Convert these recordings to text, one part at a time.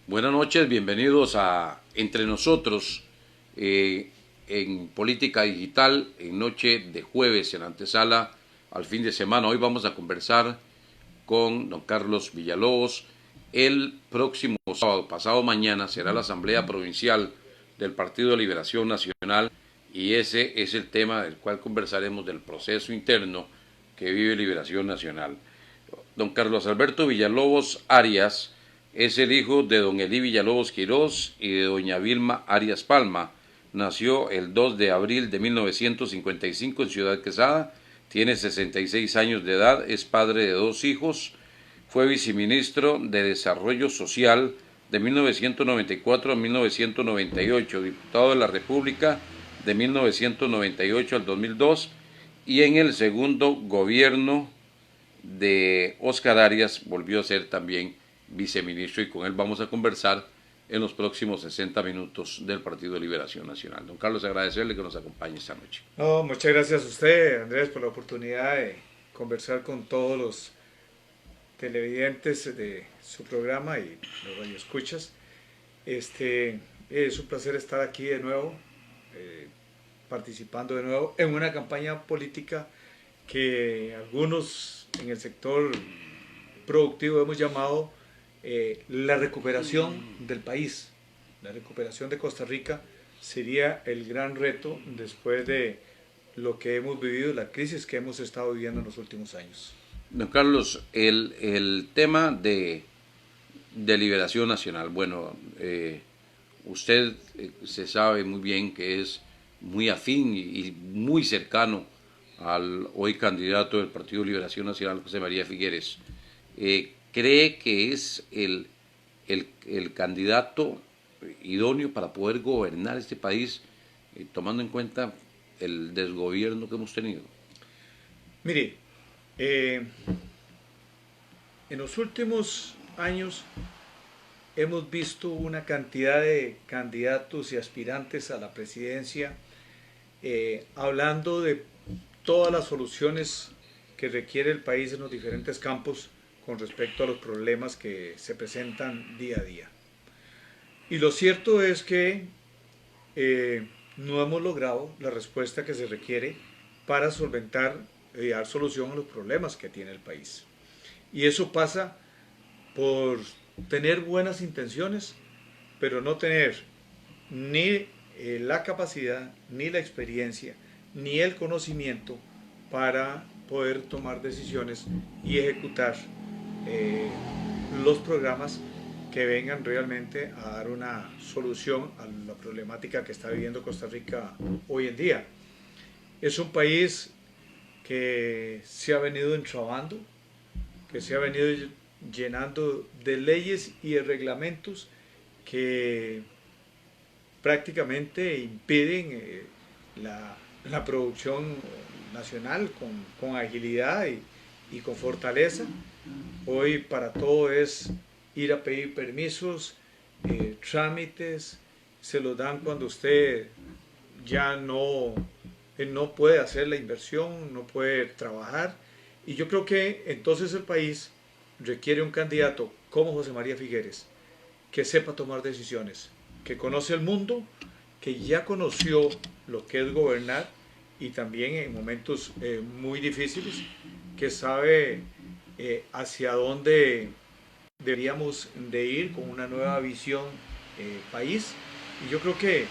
Buenas noches, bienvenidos a Entre Nosotros en Política Digital, en noche de jueves, en antesala al fin de semana. Hoy vamos a conversar con don Carlos Villalobos. El próximo sábado, pasado mañana, será la Asamblea Provincial del Partido de Liberación Nacional y ese es el tema del cual conversaremos, del proceso interno que vive Liberación Nacional. Don Carlos Alberto Villalobos Arias es el hijo de don Elí Villalobos Quirós y de doña Vilma Arias Palma. Nació el 2 de abril de 1955 en Ciudad Quesada, tiene 66 años de edad, es padre de dos hijos, fue viceministro de Desarrollo Social de 1994 a 1998, diputado de la República de 1998 al 2002 y en el segundo gobierno de Óscar Arias volvió a ser también viceministro y con él vamos a conversar en los próximos 60 minutos del Partido de Liberación Nacional. Don Carlos, agradecerle que nos acompañe esta noche. No, muchas gracias a usted, Andrés, por la oportunidad de conversar con todos los televidentes de su programa y los radioescuchas. Es un placer estar aquí de nuevo, participando de nuevo en una campaña política que algunos en el sector productivo hemos llamado la recuperación del país. La recuperación de Costa Rica sería el gran reto después de lo que hemos vivido, la crisis que hemos estado viviendo en los últimos años. Don Carlos, el tema de Liberación Nacional, bueno, usted se sabe muy bien que es muy afín y muy cercano al hoy candidato del Partido de Liberación Nacional, José María Figueres. ¿Cree que es el candidato idóneo para poder gobernar este país, tomando en cuenta el desgobierno que hemos tenido? Mire, en los últimos años hemos visto una cantidad de candidatos y aspirantes a la presidencia hablando de todas las soluciones que requiere el país en los diferentes campos con respecto a los problemas que se presentan día a día. Y lo cierto es que no hemos logrado la respuesta que se requiere para solventar y dar solución a los problemas que tiene el país. Y eso pasa por tener buenas intenciones, pero no tener ni la capacidad, ni la experiencia, ni el conocimiento para poder tomar decisiones y ejecutar los programas que vengan realmente a dar una solución a la problemática que está viviendo Costa Rica hoy en día. Es un país que se ha venido entrabando, que se ha venido llenando de leyes y de reglamentos que prácticamente impiden la producción nacional con agilidad y con fortaleza. Hoy para todo es ir a pedir permisos, trámites, se los dan cuando usted ya no puede hacer la inversión, no puede trabajar. Y yo creo que entonces el país requiere un candidato como José María Figueres, que sepa tomar decisiones, que conoce el mundo, que ya conoció lo que es gobernar y también en momentos muy difíciles, que sabe hacia dónde deberíamos de ir con una nueva visión país. Y yo creo que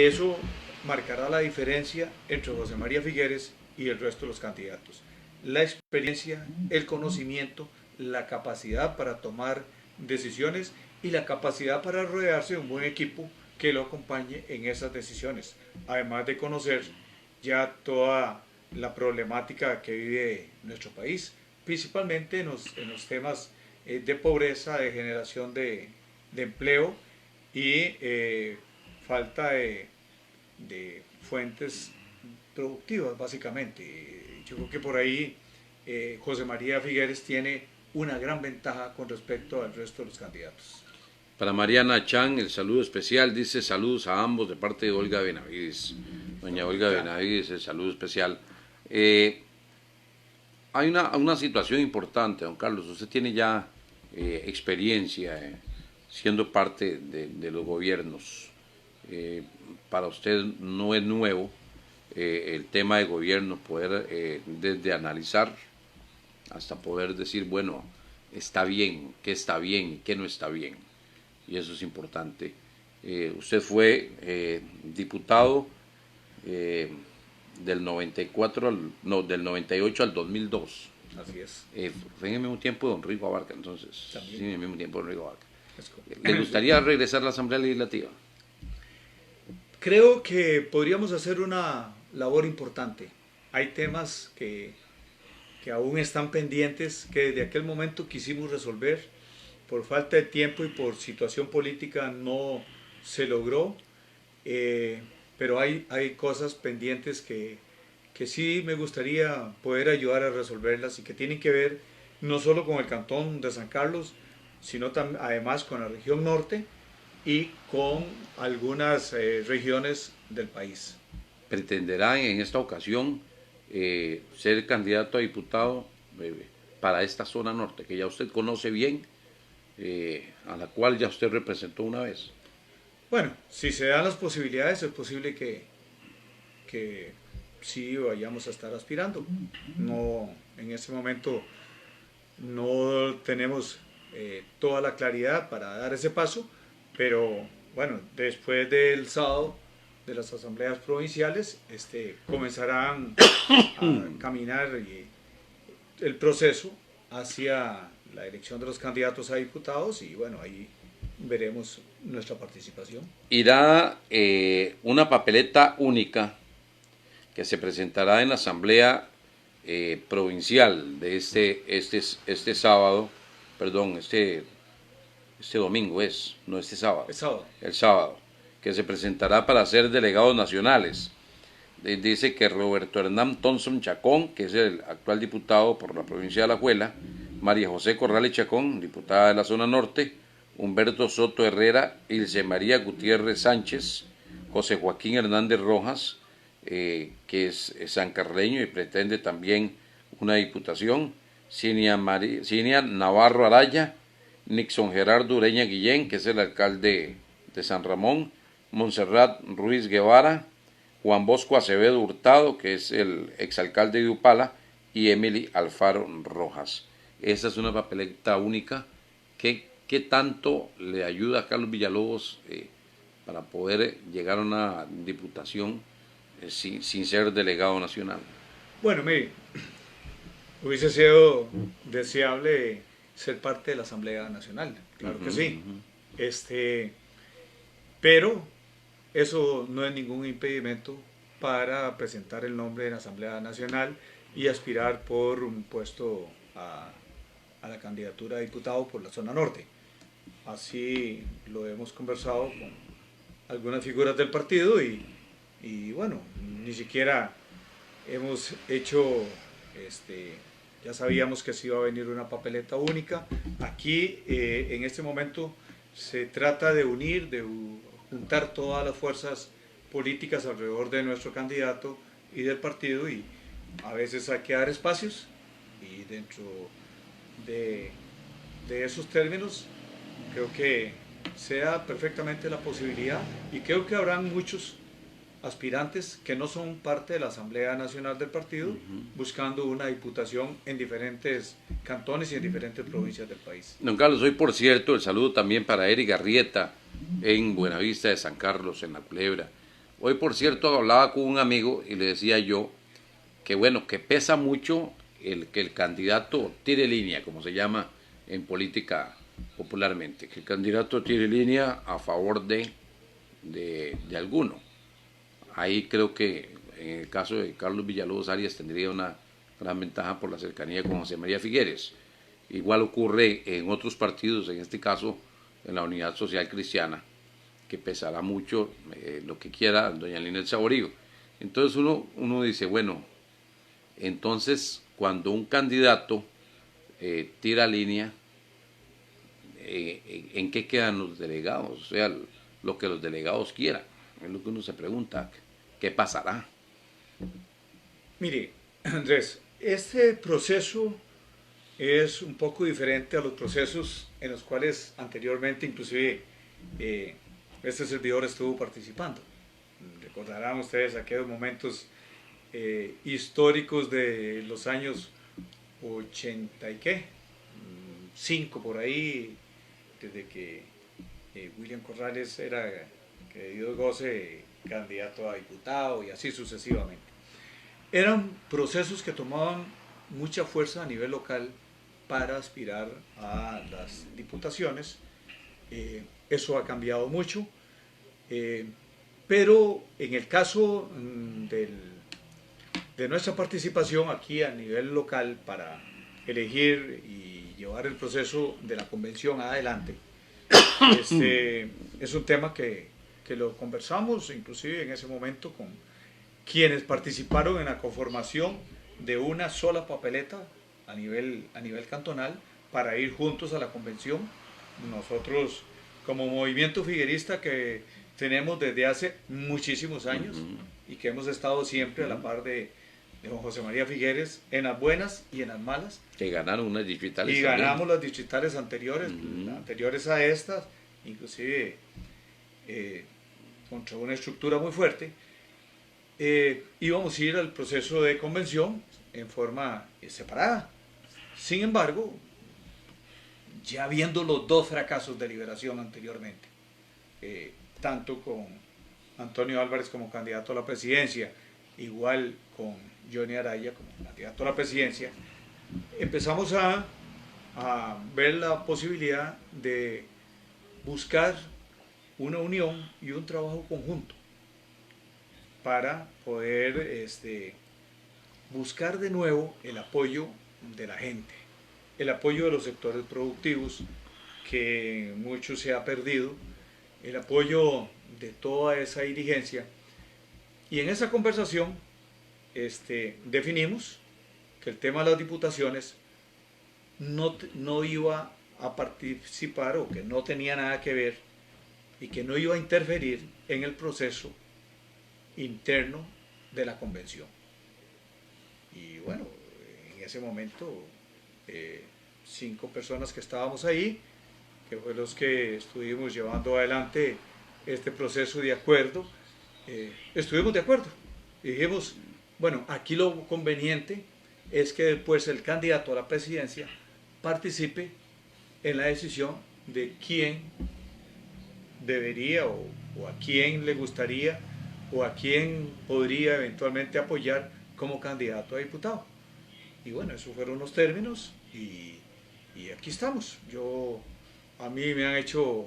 eso marcará la diferencia entre José María Figueres y el resto de los candidatos. La experiencia, el conocimiento, la capacidad para tomar decisiones y la capacidad para rodearse de un buen equipo que lo acompañe en esas decisiones, además de conocer ya toda la problemática que vive nuestro país, principalmente en los temas de pobreza, de generación de empleo y falta de fuentes productivas, básicamente. Yo creo que por ahí José María Figueres tiene una gran ventaja con respecto al resto de los candidatos. Para Mariana Chan, el saludo especial, dice saludos a ambos de parte de Olga Benavides. Doña Olga Benavides, el saludo especial. Hay una situación importante, don Carlos, usted tiene ya experiencia siendo parte de los gobiernos. Para usted no es nuevo el tema de gobierno, poder desde analizar hasta poder decir, bueno, está bien, qué no está bien. Y eso es importante. Usted fue diputado del 94 del 98 al 2002. Así es. Fue en el mismo tiempo de don Rigo Abarca, entonces. También. Sí, en el mismo tiempo de don Rigo Abarca. ¿Le gustaría regresar a la Asamblea Legislativa? Creo que podríamos hacer una labor importante. Hay temas que aún están pendientes, que desde aquel momento quisimos resolver. Por falta de tiempo y por situación política no se logró. Pero hay cosas pendientes que sí me gustaría poder ayudar a resolverlas y que tienen que ver no solo con el Cantón de San Carlos, sino además con la región norte y con algunas regiones del país. ¿Pretenderá en esta ocasión ser candidato a diputado para esta zona norte, que ya usted conoce bien, a la cual ya usted representó una vez? Bueno, si se dan las posibilidades, es posible que sí vayamos a estar aspirando. No, en este momento no tenemos toda la claridad para dar ese paso, pero bueno, después del sábado de las asambleas provinciales comenzarán a caminar el proceso hacia la elección de los candidatos a diputados y bueno, ahí veremos nuestra participación. Irá una papeleta única que se presentará en la asamblea provincial de este sábado, perdón, este domingo no este sábado, el sábado, que se presentará para ser delegados nacionales. Dice que Roberto Hernán Thompson Chacón, que es el actual diputado por la provincia de Alajuela, María José Corrales Chacón, diputada de la zona norte, Humberto Soto Herrera, Ilse María Gutiérrez Sánchez, José Joaquín Hernández Rojas, que es sancarleño y pretende también una diputación, Cinia Navarro Araya, Nixon Gerardo Ureña Guillén, que es el alcalde de San Ramón, Montserrat Ruiz Guevara, Juan Bosco Acevedo Hurtado, que es el exalcalde de Upala, y Emily Alfaro Rojas. Esa es una papeleta única. ¿Qué tanto le ayuda a Carlos Villalobos para poder llegar a una diputación sin ser delegado nacional? Bueno, mire, hubiese sido deseable ser parte de la Asamblea Nacional, claro que sí. Pero eso no es ningún impedimento para presentar el nombre en la Asamblea Nacional y aspirar por un puesto a la candidatura a diputado por la zona norte. Así lo hemos conversado con algunas figuras del partido y bueno, ni siquiera hemos hecho, ya sabíamos que se iba a venir una papeleta única. Aquí en este momento se trata de unir, de juntar todas las fuerzas políticas alrededor de nuestro candidato y del partido y a veces hay que dar espacios y dentro de esos términos creo que se da perfectamente la posibilidad y creo que habrán muchos aspirantes que no son parte de la Asamblea Nacional del partido buscando una diputación en diferentes cantones y en diferentes provincias del país. Don Carlos, hoy por cierto el saludo también para Eric Garrieta en Buenavista de San Carlos, en La Culebra. Hoy por cierto hablaba con un amigo y le decía yo que bueno, que pesa mucho que el candidato tire línea, como se llama en política popularmente, que el candidato tire línea a favor de alguno. Ahí creo que en el caso de Carlos Villalobos Arias tendría una gran ventaja por la cercanía con José María Figueres. Igual ocurre en otros partidos, en este caso en la Unidad Social Cristiana, que pesará mucho lo que quiera doña Linet Saborío. Entonces uno dice, bueno, entonces cuando un candidato tira línea, ¿en qué quedan los delegados? O sea, lo que los delegados quieran. Es lo que uno se pregunta, ¿qué pasará? Mire, Andrés, este proceso es un poco diferente a los procesos en los cuales anteriormente inclusive este servidor estuvo participando. Recordarán ustedes aquellos momentos históricos de los años 80 y qué, 5 por ahí, desde que William Corrales era, que Dios goce, candidato a diputado y así sucesivamente. Eran procesos que tomaban mucha fuerza a nivel local para aspirar a las diputaciones. Eso ha cambiado mucho, pero en el caso de nuestra participación aquí a nivel local para elegir y llevar el proceso de la convención adelante, es un tema que lo conversamos inclusive en ese momento con quienes participaron en la conformación de una sola papeleta a nivel cantonal para ir juntos a la convención. Nosotros como movimiento figuerista que tenemos desde hace muchísimos años y que hemos estado siempre a la par de don José María Figueres en las buenas y en las malas. Que ganaron unas distritales. Y ganamos las distritales anteriores, anteriores a estas, inclusive contra una estructura muy fuerte. Íbamos a ir al proceso de convención en forma separada. Sin embargo, ya viendo los dos fracasos de liberación anteriormente, tanto con Antonio Álvarez como candidato a la presidencia, igual con Johnny Araya como candidato a la presidencia, empezamos a ver la posibilidad de buscar una unión y un trabajo conjunto para poder buscar de nuevo el apoyo de la gente, el apoyo de los sectores productivos, que mucho se ha perdido, el apoyo de toda esa dirigencia. Y en esa conversación definimos que el tema de las diputaciones no iba a participar, o que no tenía nada que ver y que no iba a interferir en el proceso interno de la convención. Y bueno, en ese momento 5 personas que estábamos ahí, que fue los que estuvimos llevando adelante este proceso de acuerdo, estuvimos de acuerdo y dijimos, bueno, aquí lo conveniente es que después el candidato a la presidencia participe en la decisión de quién debería o a quién le gustaría o a quién podría eventualmente apoyar como candidato a diputado. Y bueno, esos fueron los términos y aquí estamos. A mí me han hecho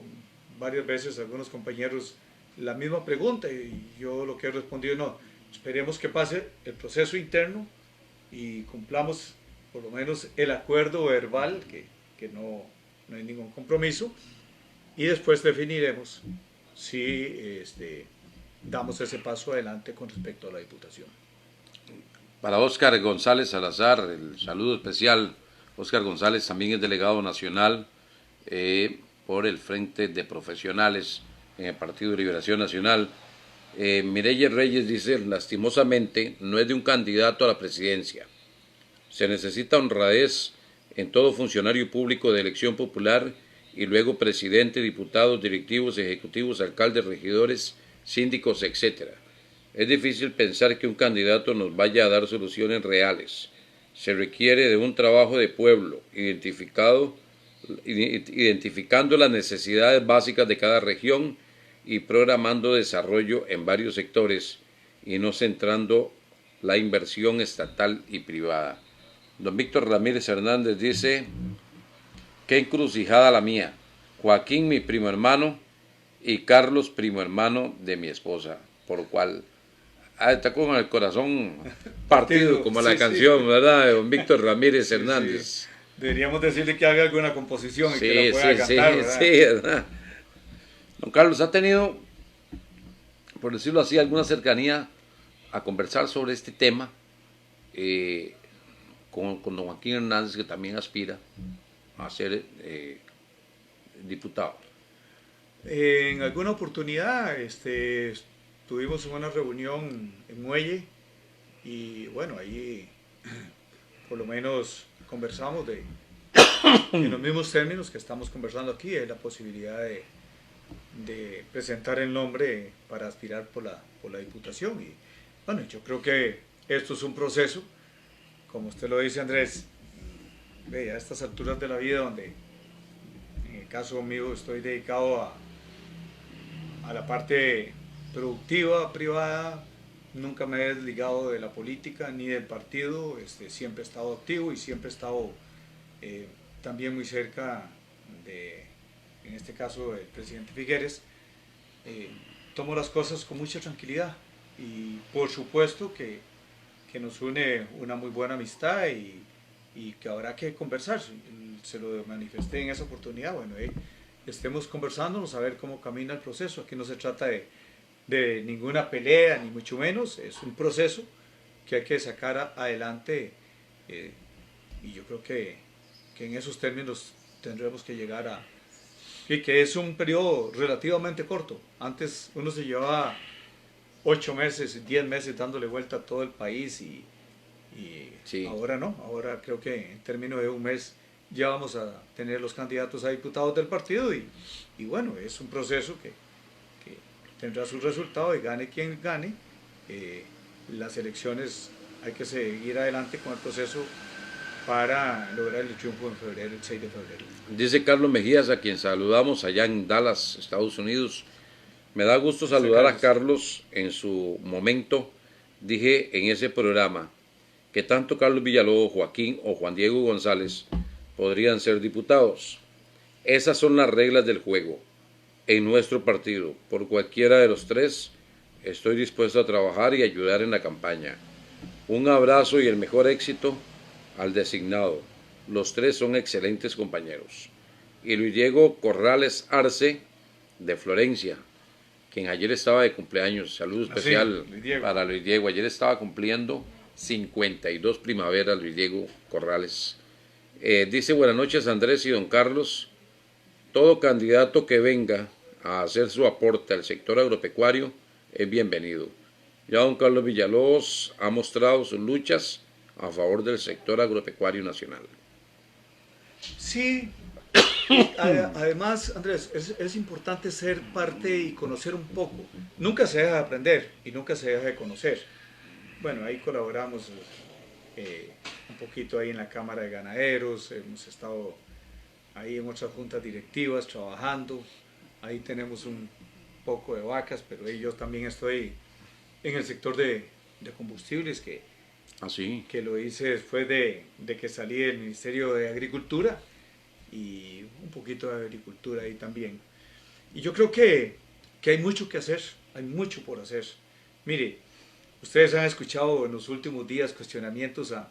varias veces algunos compañeros la misma pregunta y yo lo que he respondido, no, esperemos que pase el proceso interno y cumplamos por lo menos el acuerdo verbal, que no hay ningún compromiso, y después definiremos si damos ese paso adelante con respecto a la diputación. Para Óscar González Salazar, el saludo especial. Óscar González también es delegado nacional por el Frente de Profesionales en el Partido de Liberación Nacional. Mireya Reyes dice, lastimosamente no es de un candidato a la presidencia. Se necesita honradez en todo funcionario público de elección popular y luego presidente, diputados, directivos, ejecutivos, alcaldes, regidores, síndicos, etc. Es difícil pensar que un candidato nos vaya a dar soluciones reales. Se requiere de un trabajo de pueblo, identificando las necesidades básicas de cada región y programando desarrollo en varios sectores y no centrando la inversión estatal y privada. Don Víctor Ramírez Hernández dice, qué encrucijada la mía, Joaquín mi primo hermano y Carlos primo hermano de mi esposa, por lo cual está con el corazón partido, como la canción, ¿verdad? De don Víctor Ramírez Hernández. Sí. Deberíamos decirle que haga alguna composición y que la pueda cantar, ¿verdad? Sí, ¿verdad? Don Carlos, ¿ha tenido, por decirlo así, alguna cercanía a conversar sobre este tema con don Joaquín Hernández, que también aspira a ser diputado? En alguna oportunidad tuvimos una reunión en Muelle y bueno, ahí por lo menos conversamos en los mismos términos que estamos conversando aquí, es la posibilidad de presentar el nombre para aspirar por la diputación. Y bueno, yo creo que esto es un proceso, como usted lo dice, Andrés, a estas alturas de la vida, donde en el caso mío estoy dedicado a la parte productiva, privada, nunca me he desligado de la política ni del partido, siempre he estado activo y siempre he estado también muy cerca en este caso, del presidente Figueres. Tomo las cosas con mucha tranquilidad y por supuesto que nos une una muy buena amistad y que habrá que conversar. Se lo manifesté en esa oportunidad. Bueno, estemos conversándonos a ver cómo camina el proceso. Aquí no se trata de ninguna pelea, ni mucho menos. Es un proceso que hay que sacar adelante y yo creo que en esos términos tendremos que llegar y que es un periodo relativamente corto. Antes uno se llevaba 8 meses, 10 meses dándole vuelta a todo el país y sí. Ahora no, ahora creo que en términos de un mes ya vamos a tener los candidatos a diputados del partido y bueno, es un proceso que tendrá su resultado y gane quien gane. Las elecciones hay que seguir adelante con el proceso para lograr el triunfo en febrero, el 6 de febrero. Dice Carlos Mejías, a quien saludamos allá en Dallas, Estados Unidos. Me da gusto saludar a Carlos en su momento. Dije en ese programa que tanto Carlos Villalobos, Joaquín o Juan Diego González podrían ser diputados. Esas son las reglas del juego. En nuestro partido, por cualquiera de los tres, estoy dispuesto a trabajar y ayudar en la campaña. Un abrazo y el mejor éxito al designado. Los tres son excelentes compañeros. Y Luis Diego Corrales Arce, de Florencia, quien ayer estaba de cumpleaños. Saludo especial para Luis Diego. Ayer estaba cumpliendo 52 primaveras Luis Diego Corrales. Dice: buenas noches, Andrés y don Carlos. Todo candidato que venga a hacer su aporte al sector agropecuario es bienvenido. Ya don Carlos Villalobos ha mostrado sus luchas a favor del sector agropecuario nacional. Sí, además, Andrés, es importante ser parte y conocer un poco. Nunca se deja de aprender y nunca se deja de conocer. Bueno, ahí colaboramos un poquito ahí en la Cámara de Ganaderos, hemos estado ahí en otras juntas directivas trabajando, ahí tenemos un poco de vacas, pero yo también estoy en el sector de combustibles que lo hice después de que salí del Ministerio de Agricultura y un poquito de agricultura ahí también. Y yo creo que hay mucho que hacer, hay mucho por hacer. Mire, ustedes han escuchado en los últimos días cuestionamientos a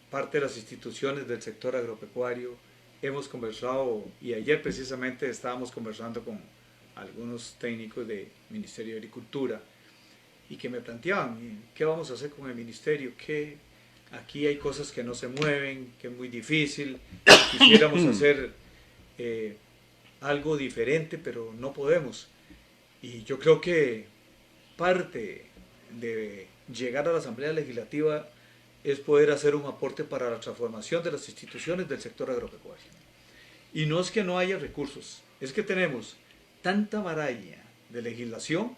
parte de las instituciones del sector agropecuario. Hemos conversado, y ayer precisamente estábamos conversando con algunos técnicos del Ministerio de Agricultura, y que me planteaban, ¿qué vamos a hacer con el ministerio? Que aquí hay cosas que no se mueven, que es muy difícil, quisiéramos hacer algo diferente, pero no podemos. Y yo creo que parte de llegar a la Asamblea Legislativa es poder hacer un aporte para la transformación de las instituciones del sector agropecuario. Y no es que no haya recursos, es que tenemos tanta maraña de legislación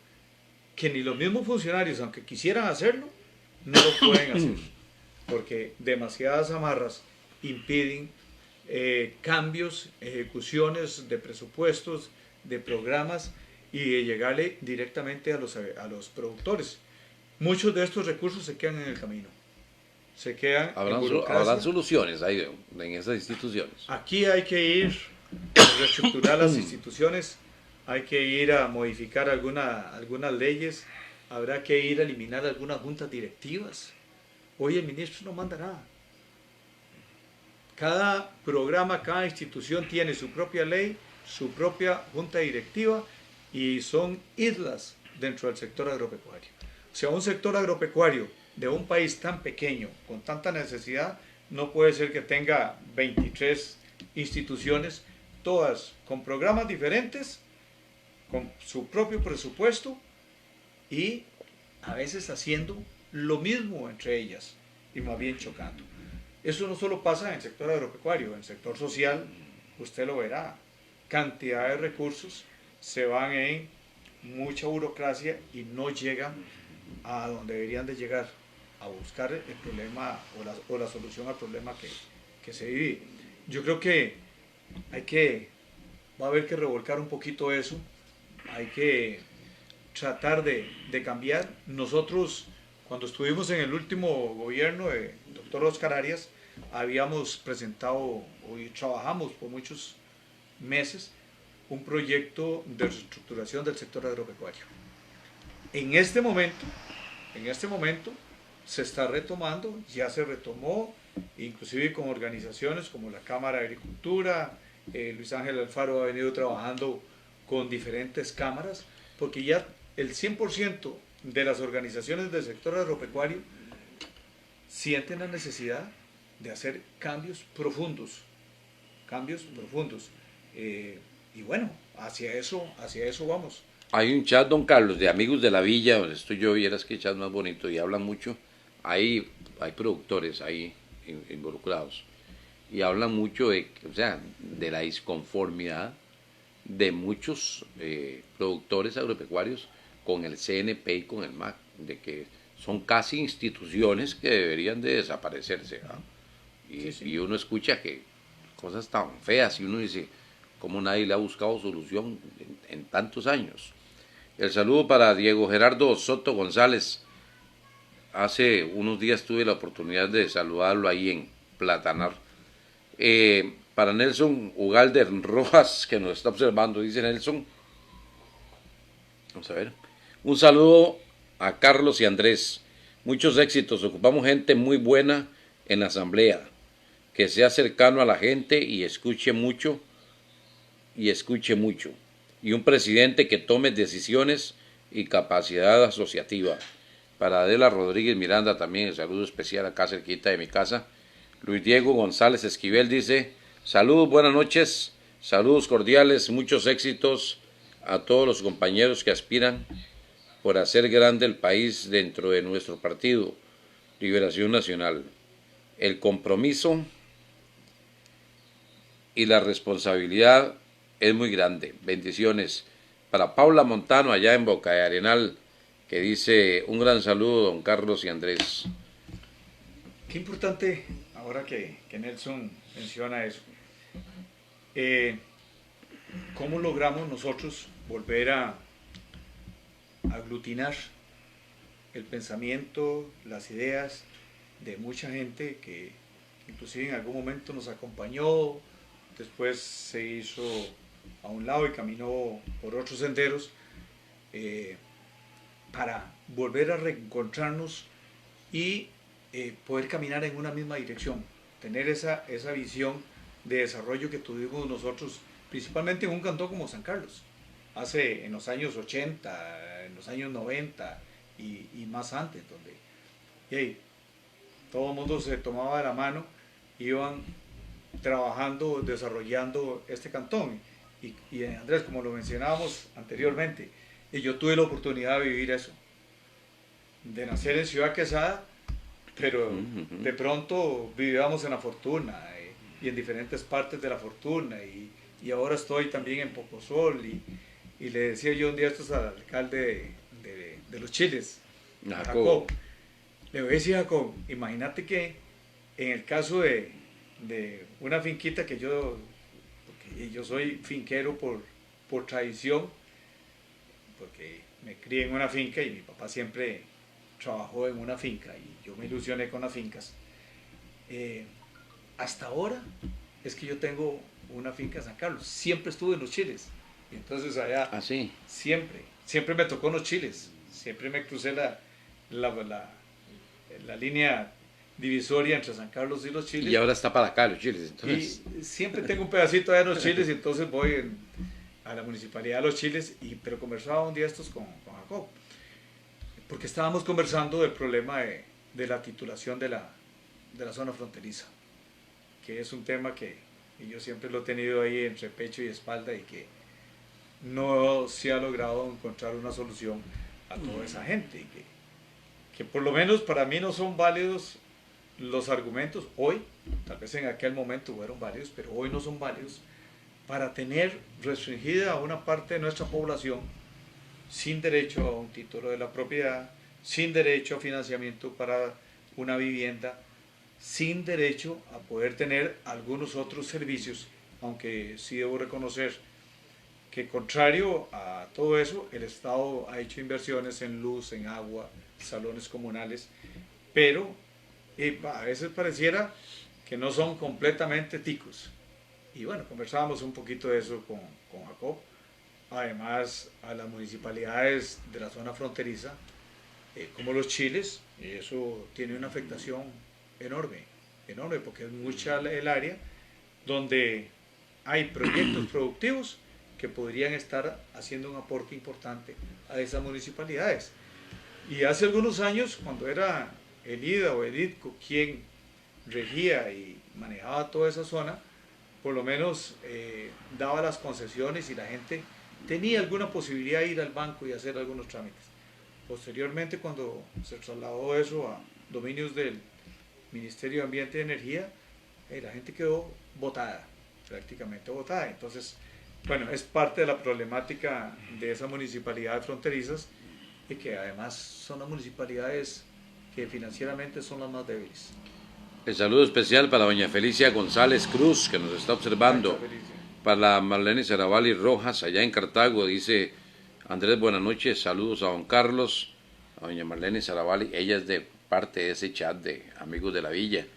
que ni los mismos funcionarios, aunque quisieran hacerlo, no lo pueden hacer, porque demasiadas amarras impiden cambios, ejecuciones de presupuestos, de programas y de llegarle directamente a los productores. Muchos de estos recursos se quedan en el camino. Se quedan ¿Habrán soluciones ahí en esas instituciones? Aquí hay que ir a reestructurar las instituciones, hay que ir a modificar algunas leyes, habrá que ir a eliminar algunas juntas directivas. Hoy el ministro no manda nada. Cada programa, cada institución tiene su propia ley, su propia junta directiva y son islas dentro del sector agropecuario. O sea, un sector agropecuario de un país tan pequeño, con tanta necesidad, no puede ser que tenga 23 instituciones, todas con programas diferentes, con su propio presupuesto y a veces haciendo lo mismo entre ellas y más bien chocando. Eso no solo pasa en el sector agropecuario, en el sector social, usted lo verá, cantidad de recursos se van en mucha burocracia y no llegan a donde deberían de llegar, a buscar el problema o la solución al problema que se vive. Yo creo que va a haber que revolcar un poquito eso, hay que tratar de cambiar. Nosotros, cuando estuvimos en el último gobierno de doctor Oscar Arias, habíamos presentado y trabajamos por muchos meses un proyecto de reestructuración del sector agropecuario. En este momento se está retomando, ya se retomó, inclusive con organizaciones como la Cámara de Agricultura. Luis Ángel Alfaro ha venido trabajando con diferentes cámaras, porque ya el 100% de las organizaciones del sector agropecuario sienten la necesidad de hacer cambios profundos. Y bueno, hacia eso vamos. Hay un chat, don Carlos, de amigos de la villa, donde estoy yo, vieras que chat más bonito y hablan mucho. Hay productores ahí involucrados y hablan mucho de, o sea, de la disconformidad de muchos productores agropecuarios con el CNP y con el MAC, de que son casi instituciones que deberían de desaparecerse, ¿no? Y uno escucha que cosas tan feas y uno dice, ¿cómo nadie le ha buscado solución en tantos años? El saludo para Diego Gerardo Soto González. Hace unos días tuve la oportunidad de saludarlo ahí en Platanar. Para Nelson Ugalde Rojas, que nos está observando, dice Nelson. Vamos a ver. Un saludo a Carlos y Andrés. Muchos éxitos. Ocupamos gente muy buena en la asamblea. Que sea cercano a la gente y escuche mucho. Y un presidente que tome decisiones y capacidad asociativa. Para Adela Rodríguez Miranda también el saludo especial acá cerquita de mi casa. Luis Diego González Esquivel dice, saludos, buenas noches, saludos cordiales, muchos éxitos a todos los compañeros que aspiran por hacer grande el país dentro de nuestro partido, Liberación Nacional. El compromiso y la responsabilidad es muy grande. Bendiciones. Para Paula Montano allá en Boca de Arenal, que dice un gran saludo, don Carlos y Andrés. Qué importante, ahora que Nelson menciona eso, ¿cómo logramos nosotros volver a aglutinar el pensamiento, las ideas de mucha gente que inclusive en algún momento nos acompañó, después se hizo a un lado y caminó por otros senderos, para volver a reencontrarnos y poder caminar en una misma dirección, tener esa visión de desarrollo que tuvimos nosotros, principalmente en un cantón como San Carlos, en los años 80, en los años 90 y más antes, donde todo el mundo se tomaba de la mano, iban trabajando, desarrollando este cantón. Y Andrés, como lo mencionábamos anteriormente, y yo tuve la oportunidad de vivir eso, de nacer en Ciudad Quesada, pero de pronto vivíamos en La Fortuna y en diferentes partes de La Fortuna, y ahora estoy también en Pocosol, y le decía yo un día esto al alcalde de Los Chiles, Jacob. Le voy a decir, Jacob, imagínate que en el caso de una finquita que porque yo soy finquero por tradición, porque me crié en una finca y mi papá siempre trabajó en una finca y yo me ilusioné con las fincas. Hasta ahora es que yo tengo una finca en San Carlos, siempre estuve en Los Chiles, y entonces allá siempre me tocó en Los Chiles, siempre me crucé la línea divisoria entre San Carlos y Los Chiles. Y ahora está para acá, Los Chiles. Entonces. Y siempre tengo un pedacito de Los Chiles y entonces voy a la Municipalidad de Los Chiles, pero conversaba un día estos con Jacob, porque estábamos conversando del problema de la titulación de la zona fronteriza, que es un tema que yo siempre lo he tenido ahí entre pecho y espalda y que no se ha logrado encontrar una solución a toda esa gente, y que por lo menos para mí no son válidos los argumentos hoy, tal vez en aquel momento fueron válidos, pero hoy no son válidos, para tener restringida a una parte de nuestra población sin derecho a un título de la propiedad, sin derecho a financiamiento para una vivienda, sin derecho a poder tener algunos otros servicios, aunque sí debo reconocer que contrario a todo eso, el Estado ha hecho inversiones en luz, en agua, salones comunales, pero a veces pareciera que no son completamente ticos. Y bueno, conversábamos un poquito de eso con Jacob. Además, a las municipalidades de la zona fronteriza, como los chiles, eso tiene una afectación enorme, enorme, porque es mucha el área donde hay proyectos productivos que podrían estar haciendo un aporte importante a esas municipalidades. Y hace algunos años, cuando era el IDA o el IDCO quien regía y manejaba toda esa zona, por lo menos daba las concesiones y la gente tenía alguna posibilidad de ir al banco y hacer algunos trámites. Posteriormente, cuando se trasladó eso a dominios del Ministerio de Ambiente y Energía, la gente quedó botada, prácticamente botada. Entonces, bueno, es parte de la problemática de esas municipalidades fronterizas y que además son las municipalidades que financieramente son las más débiles. El saludo especial para doña Felicia González Cruz, que nos está observando. Para Marlene Saravalli Rojas, allá en Cartago, dice Andrés, buenas noches, saludos a don Carlos, a doña Marlene Saravalli, ella es de parte de ese chat de Amigos de la Villa.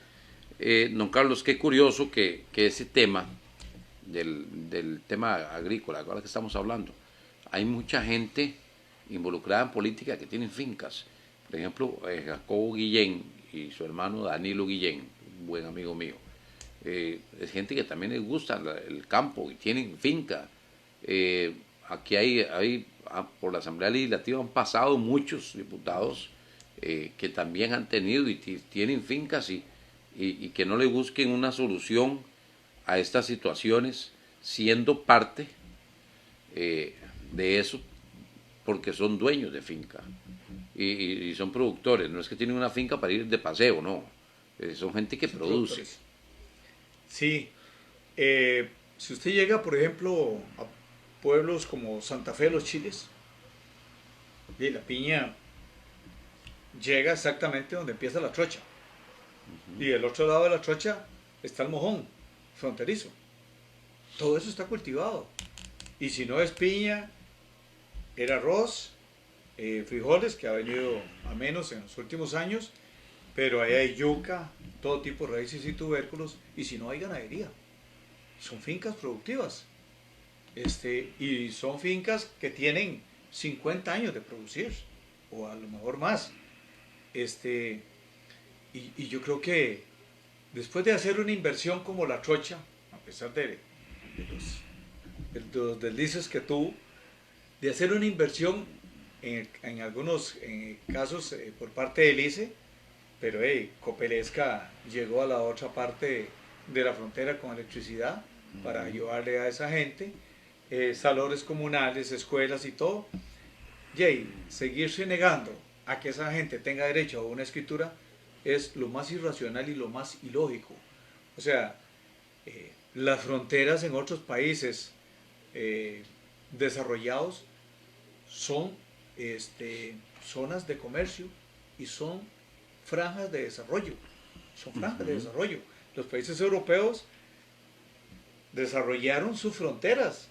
Don Carlos, qué curioso que ese tema, del tema agrícola, ahora que estamos hablando, hay mucha gente involucrada en política que tienen fincas. Por ejemplo, Jacobo Guillén y su hermano Danilo Guillén, un buen amigo mío. Es gente que también les gusta el campo y tienen finca. Aquí hay por la Asamblea Legislativa han pasado muchos diputados que también han tenido y tienen fincas y que no le busquen una solución a estas situaciones siendo parte de eso porque son dueños de finca y son productores. No es que tienen una finca para ir de paseo, no. Son gente que produce. Productores. Sí, si usted llega, por ejemplo, a pueblos como Santa Fe de los Chiles, y la piña llega exactamente donde empieza la trocha. Y del otro lado de la trocha está el mojón fronterizo. Todo eso está cultivado. Y si no es piña, era arroz, frijoles, que ha venido a menos en los últimos años, pero ahí hay yuca, todo tipo de raíces y tubérculos, y si no hay ganadería. Son fincas productivas. Y son fincas que tienen 50 años de producir, o a lo mejor más. Y yo creo que después de hacer una inversión como la trocha, a pesar de los deslices que tuvo, de hacer una inversión en algunos casos por parte del ICE, pero Copelesca llegó a la otra parte de la frontera con electricidad para ayudarle a esa gente, salones comunales, escuelas y todo. Y seguirse negando a que esa gente tenga derecho a una escritura es lo más irracional y lo más ilógico. O sea, las fronteras en otros países desarrollados son zonas de comercio y son franjas de desarrollo. Son franjas de desarrollo. Los países europeos desarrollaron sus fronteras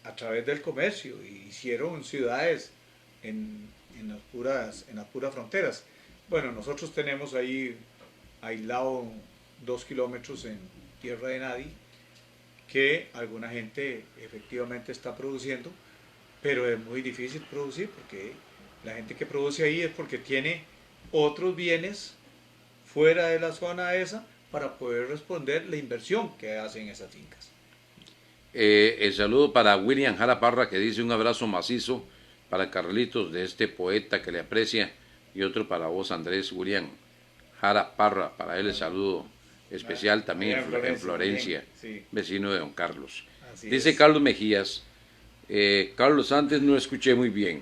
a través del comercio y hicieron ciudades en las puras fronteras. Bueno, nosotros tenemos ahí aislado 2 kilómetros en tierra de nadie que alguna gente efectivamente está produciendo, pero es muy difícil producir porque la gente que produce ahí es porque tiene otros bienes fuera de la zona esa para poder responder la inversión que hacen esas fincas. El saludo para William Jara Parra, que dice un abrazo macizo para Carlitos, de este poeta que le aprecia, y otro para vos, Andrés. William Jara Parra, para él el saludo especial también en Florencia, sí. Vecino de don Carlos. Así dice es. Carlos Mejías, Carlos, antes no escuché muy bien.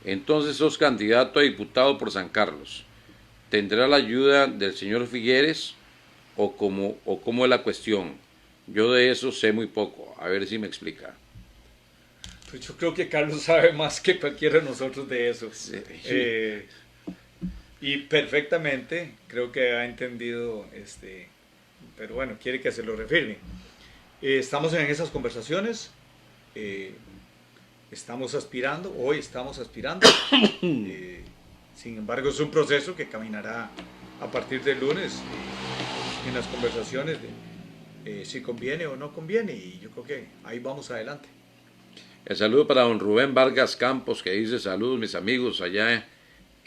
Entonces sos candidato a diputado por San Carlos. ¿Tendrá la ayuda del señor Figueres o cómo es la cuestión? Yo de eso sé muy poco, a ver si me explica. Pues yo creo que Carlos sabe más que cualquiera de nosotros de eso. Sí. Y perfectamente creo que ha entendido, pero bueno, quiere que se lo refirme. Estamos en esas conversaciones, hoy estamos aspirando. Sin embargo, es un proceso que caminará a partir del lunes en las conversaciones de si conviene o no conviene, y yo creo que ahí vamos adelante. El saludo para don Rubén Vargas Campos, que dice: saludos mis amigos allá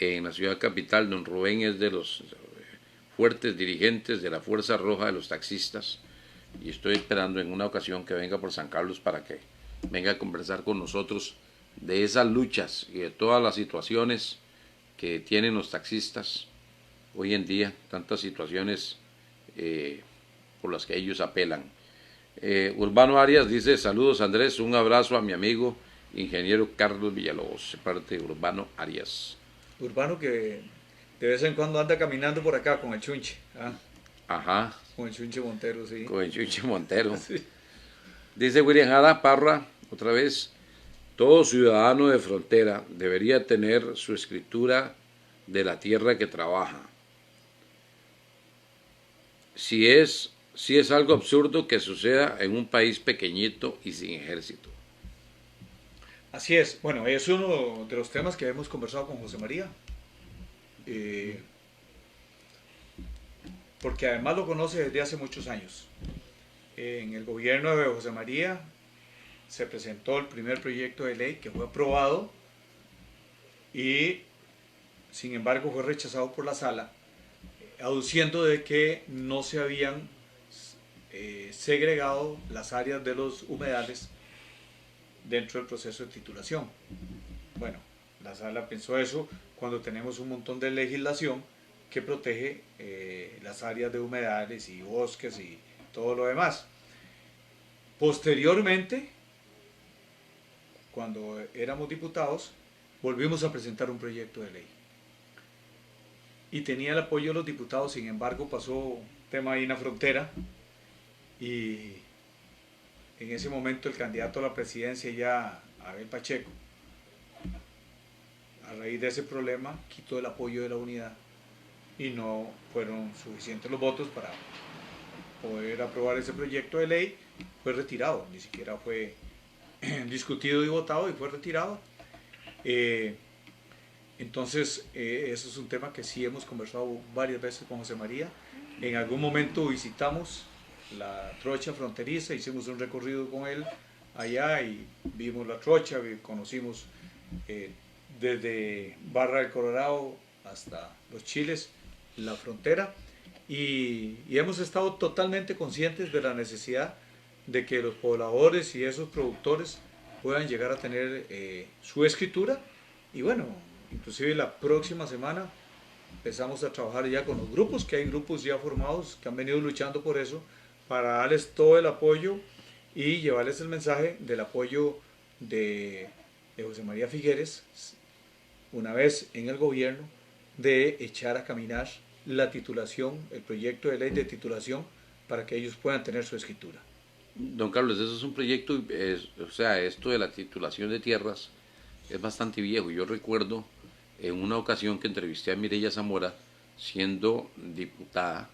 en la ciudad capital. Don Rubén es de los fuertes dirigentes de la Fuerza Roja de los taxistas, y estoy esperando en una ocasión que venga por San Carlos para que venga a conversar con nosotros de esas luchas y de todas las situaciones que tienen los taxistas hoy en día, tantas situaciones por las que ellos apelan. Urbano Arias dice: saludos Andrés, un abrazo a mi amigo ingeniero Carlos Villalobos, de parte de Urbano Arias. Urbano que de vez en cuando anda caminando por acá con el Chunche. Ajá. Con el Chunche Montero, sí. Con el Chunche Montero. Sí. Dice William Jara Parra, otra vez: todo ciudadano de frontera debería tener su escritura de la tierra que trabaja. Si es algo absurdo que suceda en un país pequeñito y sin ejército. Así es. Bueno, es uno de los temas que hemos conversado con José María. Porque además lo conoce desde hace muchos años. En el gobierno de José María se presentó el primer proyecto de ley que fue aprobado y sin embargo fue rechazado por la sala, aduciendo de que no se habían segregado las áreas de los humedales dentro del proceso de titulación. Bueno, la sala pensó eso cuando tenemos un montón de legislación que protege las áreas de humedales y bosques y todo lo demás. Posteriormente, cuando éramos diputados, volvimos a presentar un proyecto de ley. Y tenía el apoyo de los diputados, sin embargo pasó un tema ahí en la frontera y en ese momento el candidato a la presidencia ya, Abel Pacheco, a raíz de ese problema quitó el apoyo de la unidad y no fueron suficientes los votos para poder aprobar ese proyecto de ley. Fue retirado, ni siquiera fue discutido y votado, y fue retirado. Entonces, eso es un tema que sí hemos conversado varias veces con José María. En algún momento visitamos la trocha fronteriza, hicimos un recorrido con él allá y vimos la trocha, conocimos desde Barra del Colorado hasta Los Chiles, la frontera, y hemos estado totalmente conscientes de la necesidad de que los pobladores y esos productores puedan llegar a tener su escritura. Y bueno, inclusive la próxima semana empezamos a trabajar ya con los grupos, que hay grupos ya formados que han venido luchando por eso, para darles todo el apoyo y llevarles el mensaje del apoyo de José María Figueres, una vez en el gobierno, de echar a caminar la titulación, el proyecto de ley de titulación, para que ellos puedan tener su escritura. Don Carlos, eso es un proyecto, o sea, esto de la titulación de tierras es bastante viejo. Yo recuerdo en una ocasión que entrevisté a Mireya Zamora, siendo diputada,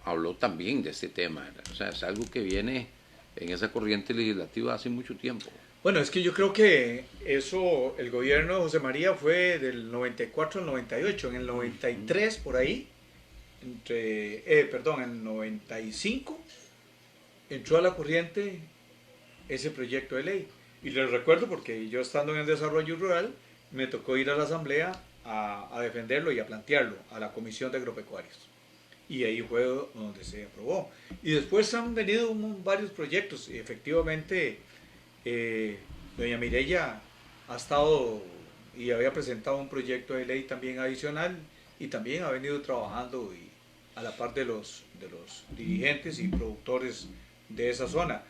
habló también de este tema. O sea, es algo que viene en esa corriente legislativa hace mucho tiempo. Bueno, es que yo creo que eso, el gobierno de José María fue del 94 al 98, en el 93 por ahí, en el 95, entró a la corriente ese proyecto de ley. Y les recuerdo porque yo, estando en el desarrollo rural, me tocó ir a la asamblea a defenderlo y a plantearlo a la Comisión de Agropecuarios. Y ahí fue donde se aprobó. Y después han venido varios proyectos. Y efectivamente, doña Mireya ha estado y había presentado un proyecto de ley también adicional, y también ha venido trabajando y a la par de los dirigentes y productores de esa zona.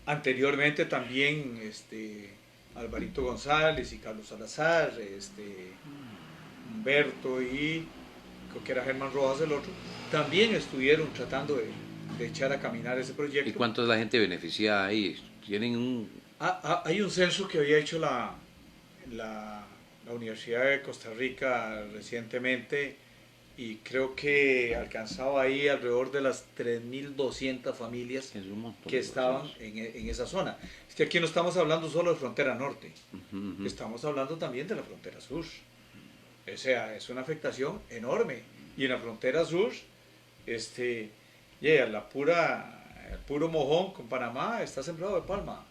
Anteriormente también Alvarito González y Carlos Salazar, Humberto y creo que era Germán Rojas el otro, también estuvieron tratando de echar a caminar ese proyecto. ¿Y cuánto es la gente beneficiada ahí? ¿Tienen un...? Hay un censo que había hecho la Universidad de Costa Rica recientemente y creo que alcanzaba ahí alrededor de las 3.200 familias que estaban en esa zona. Es que aquí no estamos hablando solo de frontera norte, estamos hablando también de la frontera sur. O sea, es una afectación enorme. Y en la frontera sur, el puro mojón con Panamá está sembrado de palma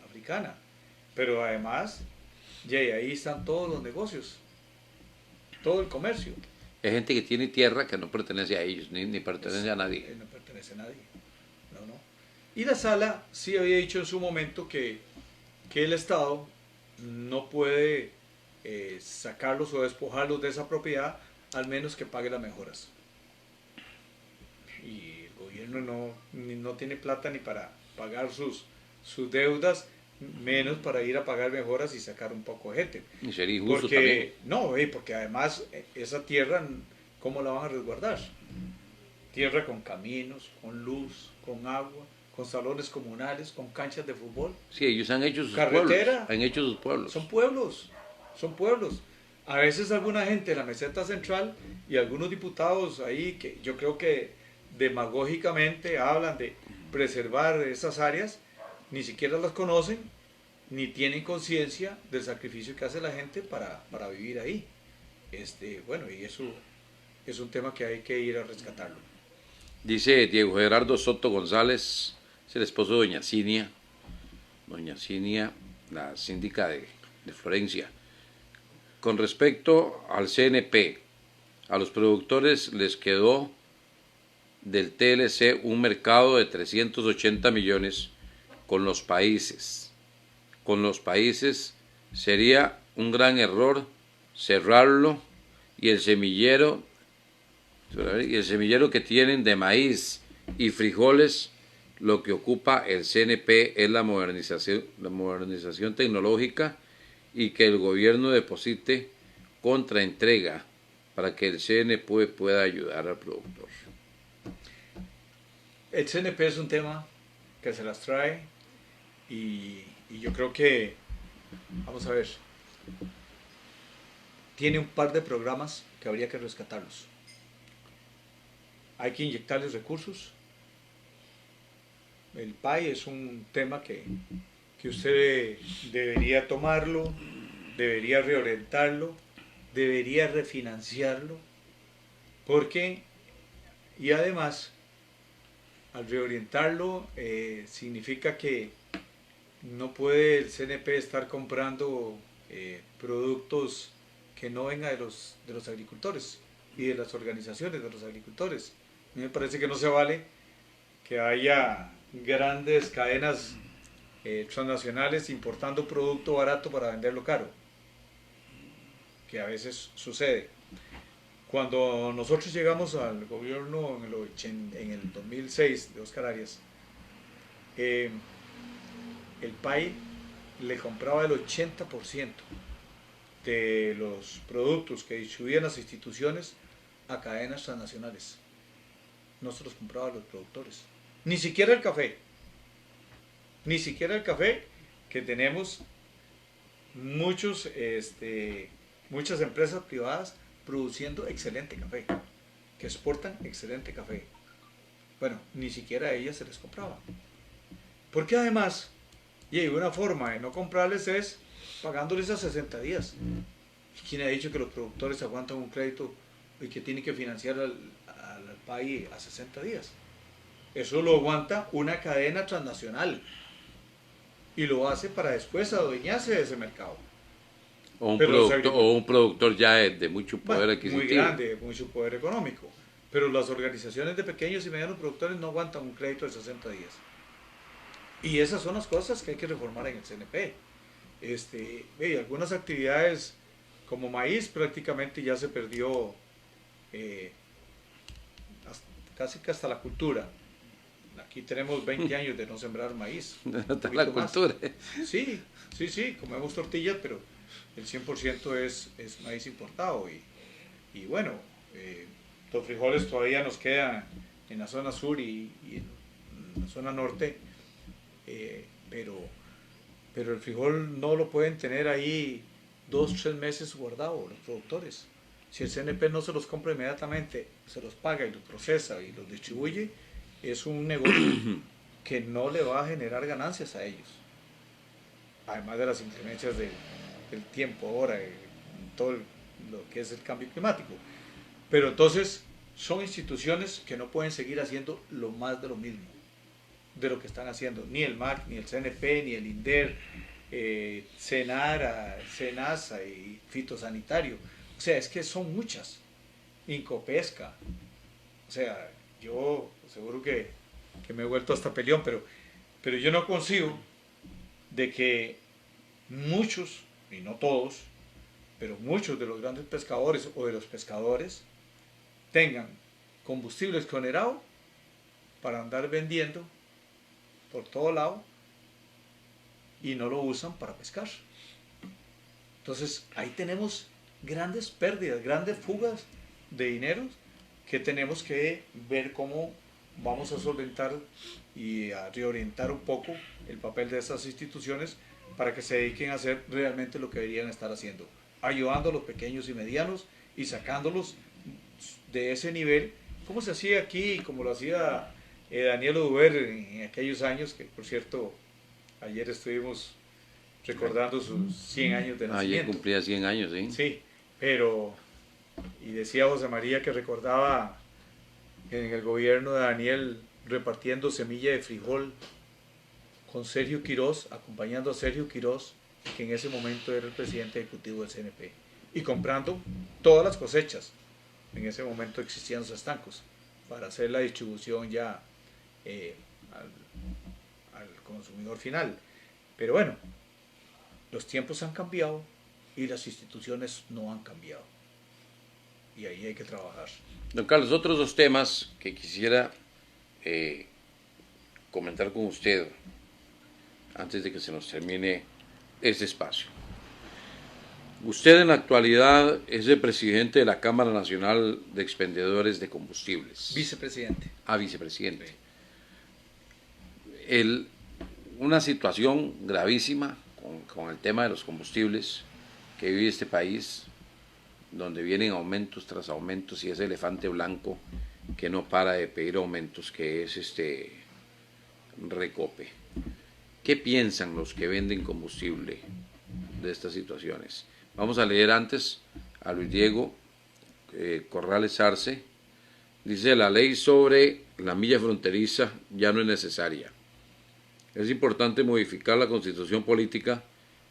africana. Pero además, ahí están todos los negocios, todo el comercio. Hay gente que tiene tierra que no pertenece a ellos, ni pertenece a nadie. No pertenece a nadie. No. Y la sala sí había dicho en su momento que el Estado no puede sacarlos o despojarlos de esa propiedad, al menos que pague las mejoras. Y el gobierno no tiene plata ni para pagar sus deudas, menos para ir a pagar mejoras y sacar un poco de gente. Y sería injusto también. No, porque además esa tierra, ¿cómo la van a resguardar? Tierra con caminos, con luz, con agua, con salones comunales, con canchas de fútbol. Sí, ellos han hecho sus carretera, pueblos. Han hecho sus pueblos. Son pueblos. A veces alguna gente en la meseta central y algunos diputados ahí que yo creo que demagógicamente hablan de preservar esas áreas, ni siquiera las conocen, ni tienen conciencia del sacrificio que hace la gente para vivir ahí. Bueno, y eso es un tema que hay que ir a rescatarlo. Dice Diego Gerardo Soto González, es el esposo de doña Cinia, la síndica de Florencia. Con respecto al CNP, a los productores les quedó del TLC un mercado de 380 millones con los países. Con los países sería un gran error cerrarlo y el semillero que tienen de maíz y frijoles, lo que ocupa el CNP es la modernización tecnológica y que el gobierno deposite contraentrega para que el CNP pueda ayudar al productor. El CNP es un tema que se las trae y yo creo que, vamos a ver, tiene un par de programas que habría que rescatarlos. Hay que inyectarles recursos. El PAI es un tema que usted debería tomarlo, debería reorientarlo, debería refinanciarlo, porque, y además, al reorientarlo significa que no puede el CNP estar comprando productos que no vengan de los agricultores y de las organizaciones de los agricultores. A mí me parece que no se vale que haya grandes cadenas transnacionales importando producto barato para venderlo caro, que a veces sucede. Cuando nosotros llegamos al gobierno en el 2006 de Óscar Arias, el PAI le compraba el 80% de los productos que distribuían las instituciones a cadenas transnacionales. No se los compraba a los productores. Ni siquiera el café. Ni siquiera el café, que tenemos muchas empresas privadas produciendo excelente café, que exportan excelente café. Bueno, ni siquiera a ellas se les compraba. Porque además, y una forma de no comprarles es pagándoles a 60 días. ¿Quién ha dicho que los productores aguantan un crédito y que tienen que financiar al país a 60 días? Eso lo aguanta una cadena transnacional y lo hace para después adueñarse de ese mercado. O un productor ya de mucho poder adquisitivo. Muy grande, mucho poder económico. Pero las organizaciones de pequeños y medianos productores no aguantan un crédito de 60 días. Y esas son las cosas que hay que reformar en el CNP. Algunas actividades como maíz prácticamente ya se perdió casi que hasta la cultura. Aquí tenemos 20 años de no sembrar maíz. Hasta la cultura. Sí, comemos tortillas, pero el 100% es maíz importado. Y bueno, Los frijoles todavía nos quedan en la zona sur y en la zona norte, pero el frijol no lo pueden tener ahí 2 o 3 meses guardado los productores. Si el CNP no se los compra inmediatamente, se los paga y los procesa y los distribuye, es un negocio que no le va a generar ganancias a ellos. Además de las inclemencias del tiempo ahora, todo lo que es el cambio climático. Pero entonces son instituciones que no pueden seguir haciendo lo más de lo mismo de lo que están haciendo, ni el MAC, ni el CNP, ni el INDER, SENARA, SENASA y fitosanitario. O sea, es que son muchas. Incopesca. O sea, yo seguro que me he vuelto hasta peleón, pero yo no consigo de que muchos, y no todos, pero muchos de los grandes pescadores o de los pescadores tengan combustible exonerado para andar vendiendo por todo lado y no lo usan para pescar. Entonces ahí tenemos grandes pérdidas, grandes fugas de dinero que tenemos que ver cómo vamos a solventar y a reorientar un poco el papel de estas instituciones para que se dediquen a hacer realmente lo que deberían estar haciendo, ayudando a los pequeños y medianos y sacándolos de ese nivel, como se hacía aquí, como lo hacía Daniel Oduber en aquellos años, que por cierto, ayer estuvimos recordando sus 100 años de nacimiento. Ayer cumplía 100 años, ¿sí? Sí, pero, y decía José María que recordaba en el gobierno de Daniel repartiendo semilla de frijol con Sergio Quirós, acompañando a Sergio Quirós, que en ese momento era el presidente ejecutivo del CNP, y comprando todas las cosechas. En ese momento existían los estancos para hacer la distribución ya al consumidor final. Pero bueno, los tiempos han cambiado y las instituciones no han cambiado. Y ahí hay que trabajar. Don Carlos, otros dos temas que quisiera comentar con usted antes de que se nos termine este espacio. Usted en la actualidad es el presidente de la Cámara Nacional de Expendedores de Combustibles. Vicepresidente. Vicepresidente. Una situación gravísima con el tema de los combustibles que vive este país, donde vienen aumentos tras aumentos y ese elefante blanco que no para de pedir aumentos, que es Recope. ¿Qué piensan los que venden combustible de estas situaciones? Vamos a leer antes a Luis Diego Corrales Arce. Dice: la ley sobre la milla fronteriza ya no es necesaria. Es importante modificar la constitución política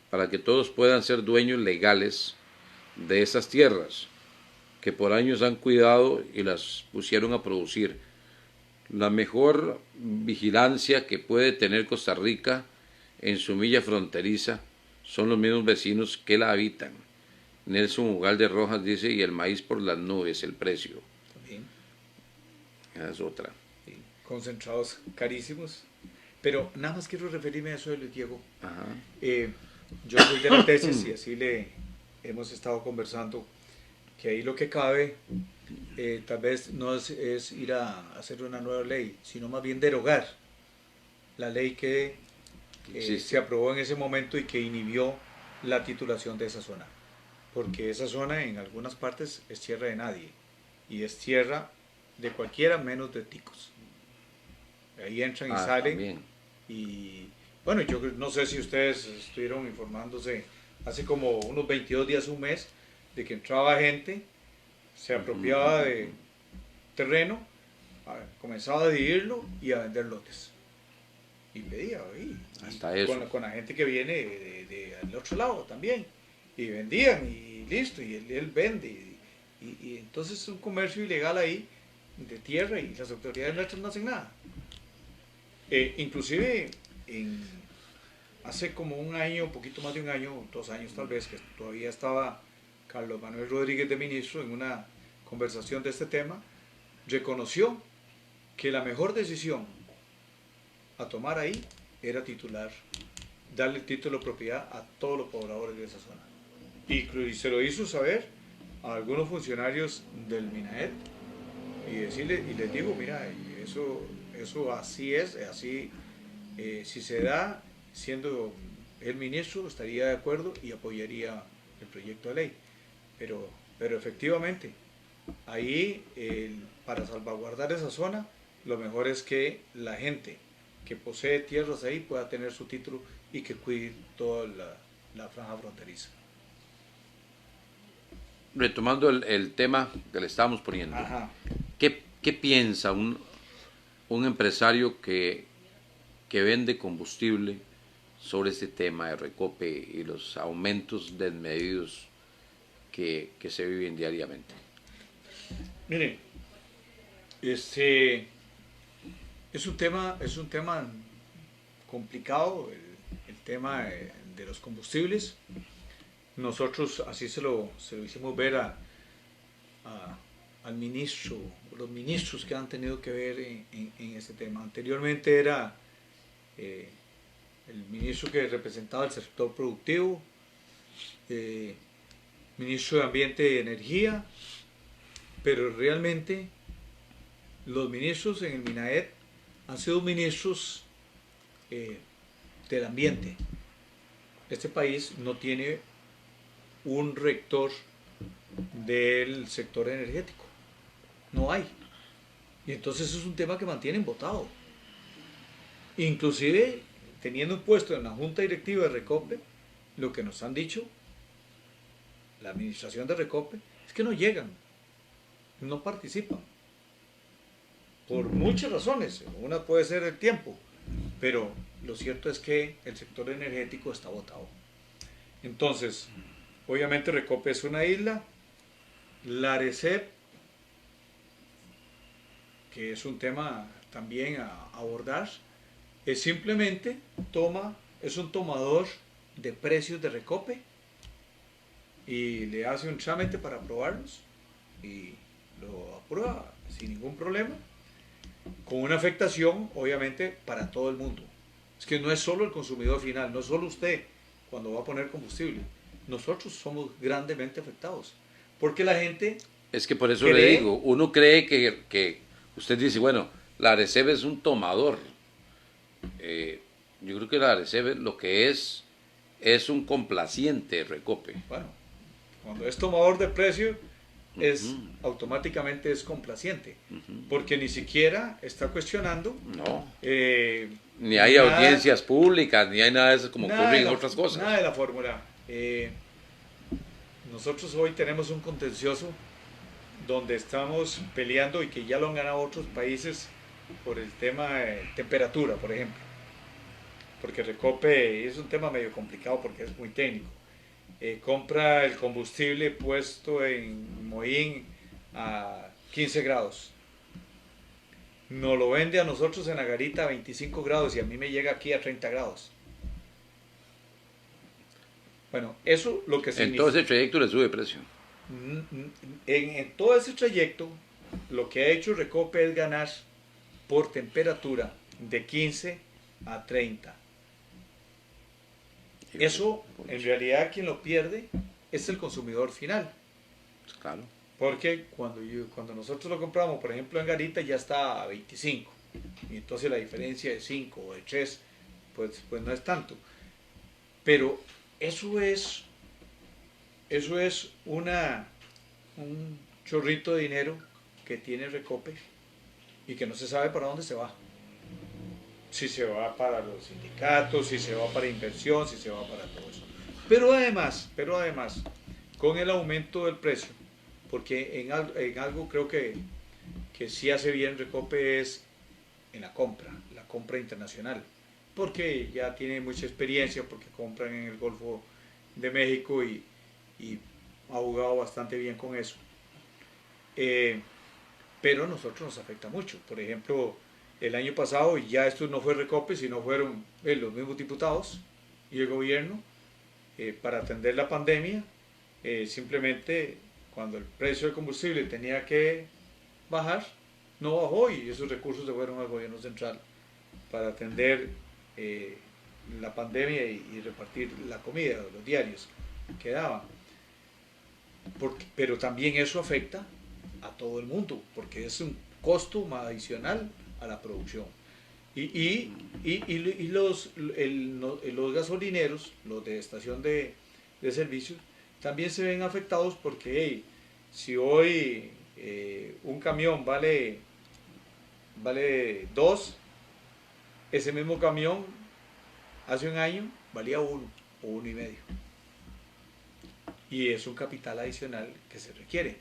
para que todos puedan ser dueños legales de esas tierras que por años han cuidado y las pusieron a producir. La mejor vigilancia que puede tener Costa Rica en su milla fronteriza son los mismos vecinos que la habitan. Nelson Ugalde Rojas dice: y el maíz por las nubes, el precio. También. Esa es otra. Sí, concentrados carísimos. Pero nada más quiero referirme a eso de Luis Diego. Ajá. Yo soy de la tesis y así le hemos estado conversando, que ahí lo que cabe tal vez no es ir a hacer una nueva ley, sino más bien derogar la ley que se aprobó en ese momento y que inhibió la titulación de esa zona. Porque esa zona en algunas partes es tierra de nadie y es tierra de cualquiera menos de ticos. Ahí entran y salen. También. Y bueno, yo no sé si ustedes estuvieron informándose hace como unos 22 días, un mes, de que entraba gente, se apropiaba de terreno, comenzaba a dividirlo y a vender lotes. Y pedía, hasta eso. Con la gente que viene del otro lado también. Y vendían y listo, y él vende. Y entonces es un comercio ilegal ahí de tierra y las autoridades nuestras no hacen nada. Inclusive hace como un año, un poquito más de un año, 2 años tal vez, que todavía estaba Carlos Manuel Rodríguez de ministro en una conversación de este tema, reconoció que la mejor decisión a tomar ahí era darle el título de propiedad a todos los pobladores de esa zona. Y se lo hizo saber a algunos funcionarios del MINAET y decirle, y les digo, mira, eso así es, así, si se da, siendo el ministro, estaría de acuerdo y apoyaría el proyecto de ley. Pero efectivamente, ahí, para salvaguardar esa zona, lo mejor es que la gente que posee tierras ahí pueda tener su título y que cuide toda la franja fronteriza. Retomando el tema que le estábamos poniendo, Ajá. ¿qué piensa un empresario que vende combustible sobre este tema de Recope y los aumentos desmedidos que se viven diariamente? Miren, este es un tema complicado, el tema de los combustibles. Nosotros así se lo hicimos ver al ministro, los ministros que han tenido que ver en este tema. Anteriormente era el ministro que representaba el sector productivo, ministro de Ambiente y Energía, pero realmente los ministros en el MINAET han sido ministros del ambiente. Este país no tiene un rector del sector energético, no hay. Y entonces es un tema que mantienen votado. Inclusive, teniendo un puesto en la junta directiva de Recope, lo que nos han dicho la administración de Recope es que no llegan, no participan. Por muchas razones, una puede ser el tiempo, pero lo cierto es que el sector energético está votado. Entonces, obviamente Recope es una isla, la ARECEP, que es un tema también a abordar, es simplemente es un tomador de precios de Recope y le hace un trámite para aprobarlos y lo aprueba sin ningún problema, con una afectación obviamente para todo el mundo. Es que no es solo el consumidor final, no es solo usted cuando va a poner combustible, nosotros somos grandemente afectados, porque la gente... Es que por eso le digo, uno cree que usted dice, bueno, la ARECEP es un tomador. Yo creo que la ARECEP lo que es un complaciente Recope. Bueno, cuando es tomador de precio, automáticamente es complaciente, porque ni siquiera está cuestionando. No. Ni hay audiencias públicas, ni hay nada de eso como ocurre en otras cosas. Nada de la fórmula. Nosotros hoy tenemos un contencioso donde estamos peleando y que ya lo han ganado otros países por el tema de temperatura, por ejemplo. Porque Recope es un tema medio complicado porque es muy técnico. Compra el combustible puesto en Moín a 15 grados. Nos lo vende a nosotros en la garita a 25 grados y a mí me llega aquí a 30 grados. Bueno, eso lo que significa... En todo ese trayecto le sube precio. En todo ese trayecto, lo que ha hecho Recope es ganar por temperatura de 15 a 30. Eso, en realidad, quien lo pierde es el consumidor final. Claro. Porque cuando nosotros lo compramos, por ejemplo, en garita ya está a 25. Y entonces la diferencia de 5 o de 3, pues no es tanto. Pero eso es un chorrito de dinero que tiene Recope y que no se sabe para dónde se va. Si se va para los sindicatos, si se va para inversión, si se va para todo eso. Pero además, con el aumento del precio, porque en algo creo que sí hace bien Recope es en la compra internacional, porque ya tiene mucha experiencia, porque compran en el Golfo de México y ha jugado bastante bien con eso. Pero a nosotros nos afecta mucho. Por ejemplo, el año pasado, y ya esto no fue Recope, sino fueron los mismos diputados y el gobierno, para atender la pandemia, simplemente cuando el precio del combustible tenía que bajar, no bajó y esos recursos se fueron al gobierno central para atender la pandemia y repartir la comida, los diarios que daban. pero también eso afecta a todo el mundo, porque es un costo adicional a la producción. Y los gasolineros, los de estación de servicio, también se ven afectados porque hey, si hoy un camión vale 2, ese mismo camión hace un año valía 1 o 1,5. Y es un capital adicional que se requiere.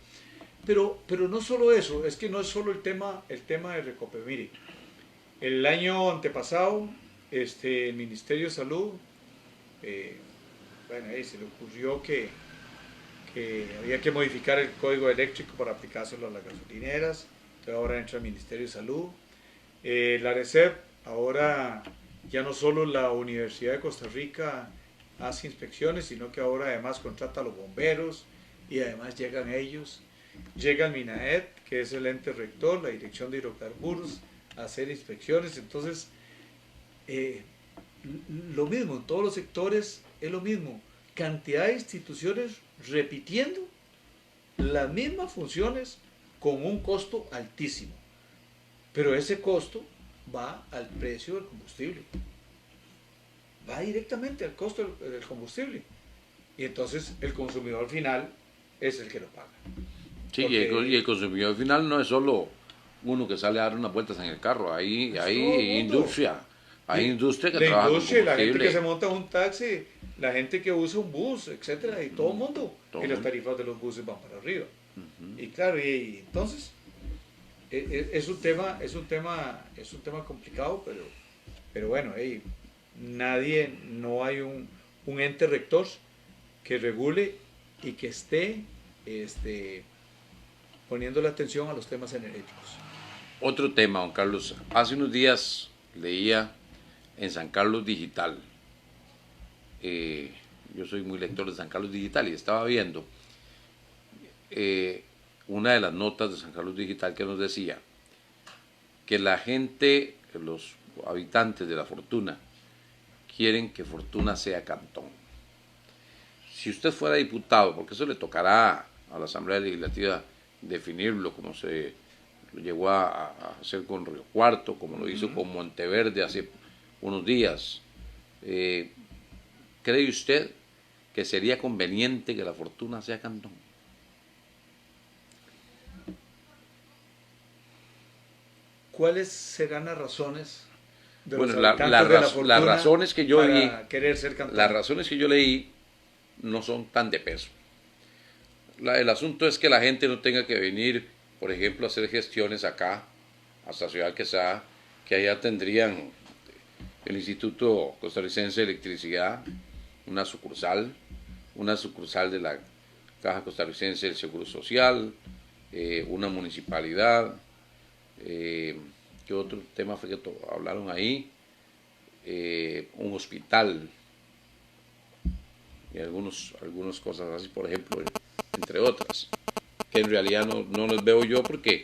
Pero no solo eso, es que no es solo el tema de Recope. Mire, el año antepasado, el Ministerio de Salud, bueno, se le ocurrió que había que modificar el código eléctrico para aplicárselo a las gasolineras. Entonces ahora entra el Ministerio de Salud. La RECEP, ahora ya no solo la Universidad de Costa Rica hace inspecciones, sino que ahora además contrata a los bomberos y además llegan ellos. Llega el MINAET, que es el ente rector, la Dirección de Hidrocarburos, a hacer inspecciones. Entonces, lo mismo, en todos los sectores es lo mismo. Cantidad de instituciones repitiendo las mismas funciones con un costo altísimo. Pero ese costo va al precio del combustible. Va directamente al costo del combustible. Y entonces el consumidor final es el que lo paga. Sí, y el consumidor final no es solo uno que sale a dar unas vueltas en el carro, hay industria. Hay industria que trabaja con combustible. La gente que se monta en un taxi, la gente que usa un bus, etcétera, y todo el mundo. Y las tarifas de los buses van para arriba. Y claro, y entonces es un tema complicado, pero bueno, no hay un ente rector que regule y que esté poniendo la atención a los temas energéticos. Otro tema, don Carlos. Hace unos días leía en San Carlos Digital. Yo soy muy lector de San Carlos Digital y estaba viendo una de las notas de San Carlos Digital que nos decía que la gente, los habitantes de La Fortuna, quieren que Fortuna sea cantón. Si usted fuera diputado, porque eso le tocará a la Asamblea Legislativa definirlo, como se lo llegó a hacer con Río Cuarto, como lo hizo con Monteverde hace unos días, ¿cree usted que sería conveniente que La Fortuna sea cantón? ¿Cuáles serán las razones de bueno, los habitantes de La Fortuna las razones que yo leí, querer ser cantón? Las razones que yo leí no son tan de peso. El asunto es que la gente no tenga que venir, por ejemplo, a hacer gestiones acá, hasta Ciudad Quesada, que allá tendrían el Instituto Costarricense de Electricidad, una sucursal de la Caja Costarricense del Seguro Social, una municipalidad, ¿qué otro tema fue que hablaron ahí? Un hospital y algunas cosas así, por ejemplo, entre otras, que en realidad no los veo yo porque,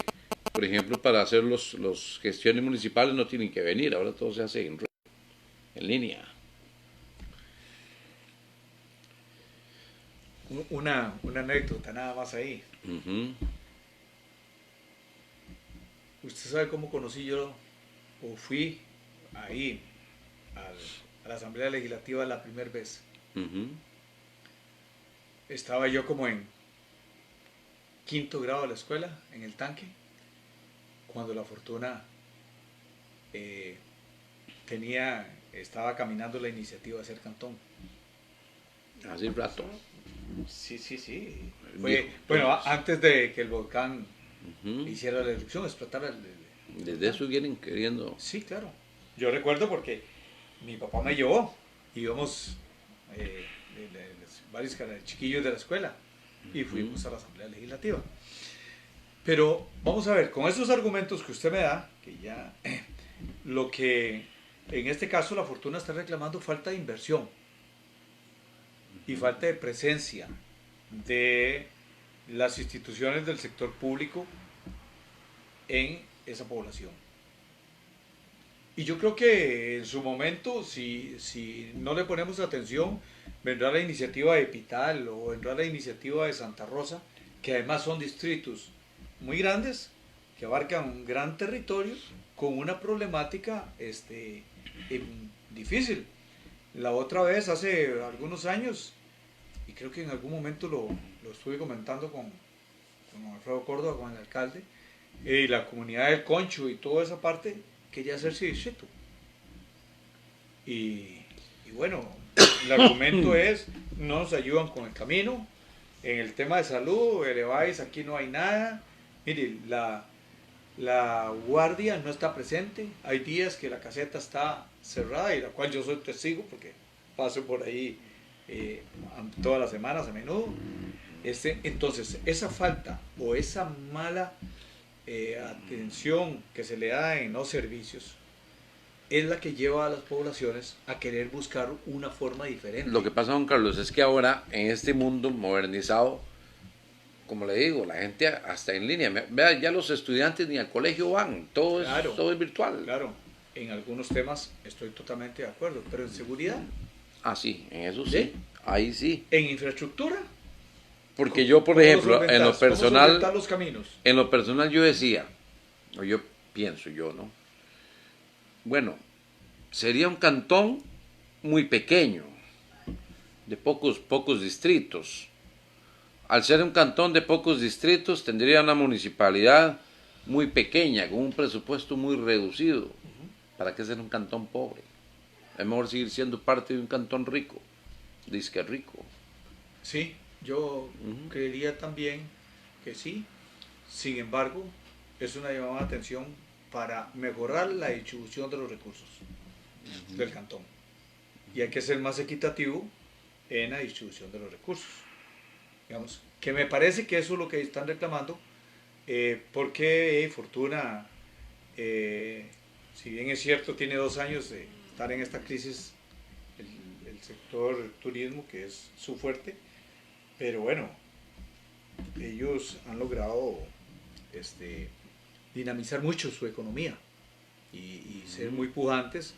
por ejemplo, para hacer los gestiones municipales no tienen que venir, ahora todo se hace en línea. Una anécdota nada más ahí. ¿Usted sabe cómo conocí yo o fui ahí a la Asamblea Legislativa la primera vez? Estaba yo como en 5º grado de la escuela, en el tanque, cuando La Fortuna estaba caminando la iniciativa de ser cantón. Hace un rato. Sí. Bueno, antes de que el volcán hiciera la erupción, explotara. Desde eso vienen queriendo. Sí, claro. Yo recuerdo porque mi papá me llevó, íbamos varios chiquillos de la escuela y fuimos a la Asamblea Legislativa. Pero vamos a ver, con esos argumentos que usted me da, que ya lo que en este caso La Fortuna está reclamando falta de inversión y falta de presencia de las instituciones del sector público en esa población. Y yo creo que en su momento, si no le ponemos atención, vendrá la iniciativa de Pital o vendrá la iniciativa de Santa Rosa, que además son distritos muy grandes, que abarcan un gran territorio, con una problemática difícil. La otra vez, hace algunos años, y creo que en algún momento lo estuve comentando con Alfredo Córdoba, con el alcalde, y la comunidad del Concho y toda esa parte quería hacerse distrito. Y bueno, el argumento es, no nos ayudan con el camino, en el tema de salud, eleváis, aquí no hay nada. Mire, la guardia no está presente, hay días que la caseta está cerrada y la cual yo soy testigo porque paso por ahí todas las semanas a menudo. Entonces, esa falta o esa mala atención que se le da en los servicios es la que lleva a las poblaciones a querer buscar una forma diferente. Lo que pasa, Juan Carlos, es que ahora en este mundo modernizado, como le digo, la gente hasta en línea, vea, ya los estudiantes ni al colegio van, todo, Claro, todo es virtual. claro, en algunos temas estoy totalmente de acuerdo, pero en seguridad, Ah, sí, en eso ¿sí? sí, ahí sí. En infraestructura, Porque yo, por ejemplo, en lo ¿cómo personal, solventar los caminos? en lo personal yo decía, o yo pienso yo, ¿no? Bueno, sería un cantón muy pequeño, de pocos distritos. Al ser un cantón de pocos distritos, tendría una municipalidad muy pequeña, con un presupuesto muy reducido. ¿Para qué ser un cantón pobre? Es mejor seguir siendo parte de un cantón rico, disque rico. Sí, yo creería también que sí. Sin embargo, es una llamada de atención para mejorar la distribución de los recursos del cantón. Y hay que ser más equitativo en la distribución de los recursos. Digamos, que me parece que eso es lo que están reclamando, porque Fortuna, si bien es cierto, tiene 2 años de estar en esta crisis, el sector turismo, que es su fuerte, pero bueno, ellos han logrado dinamizar mucho su economía y ser muy pujantes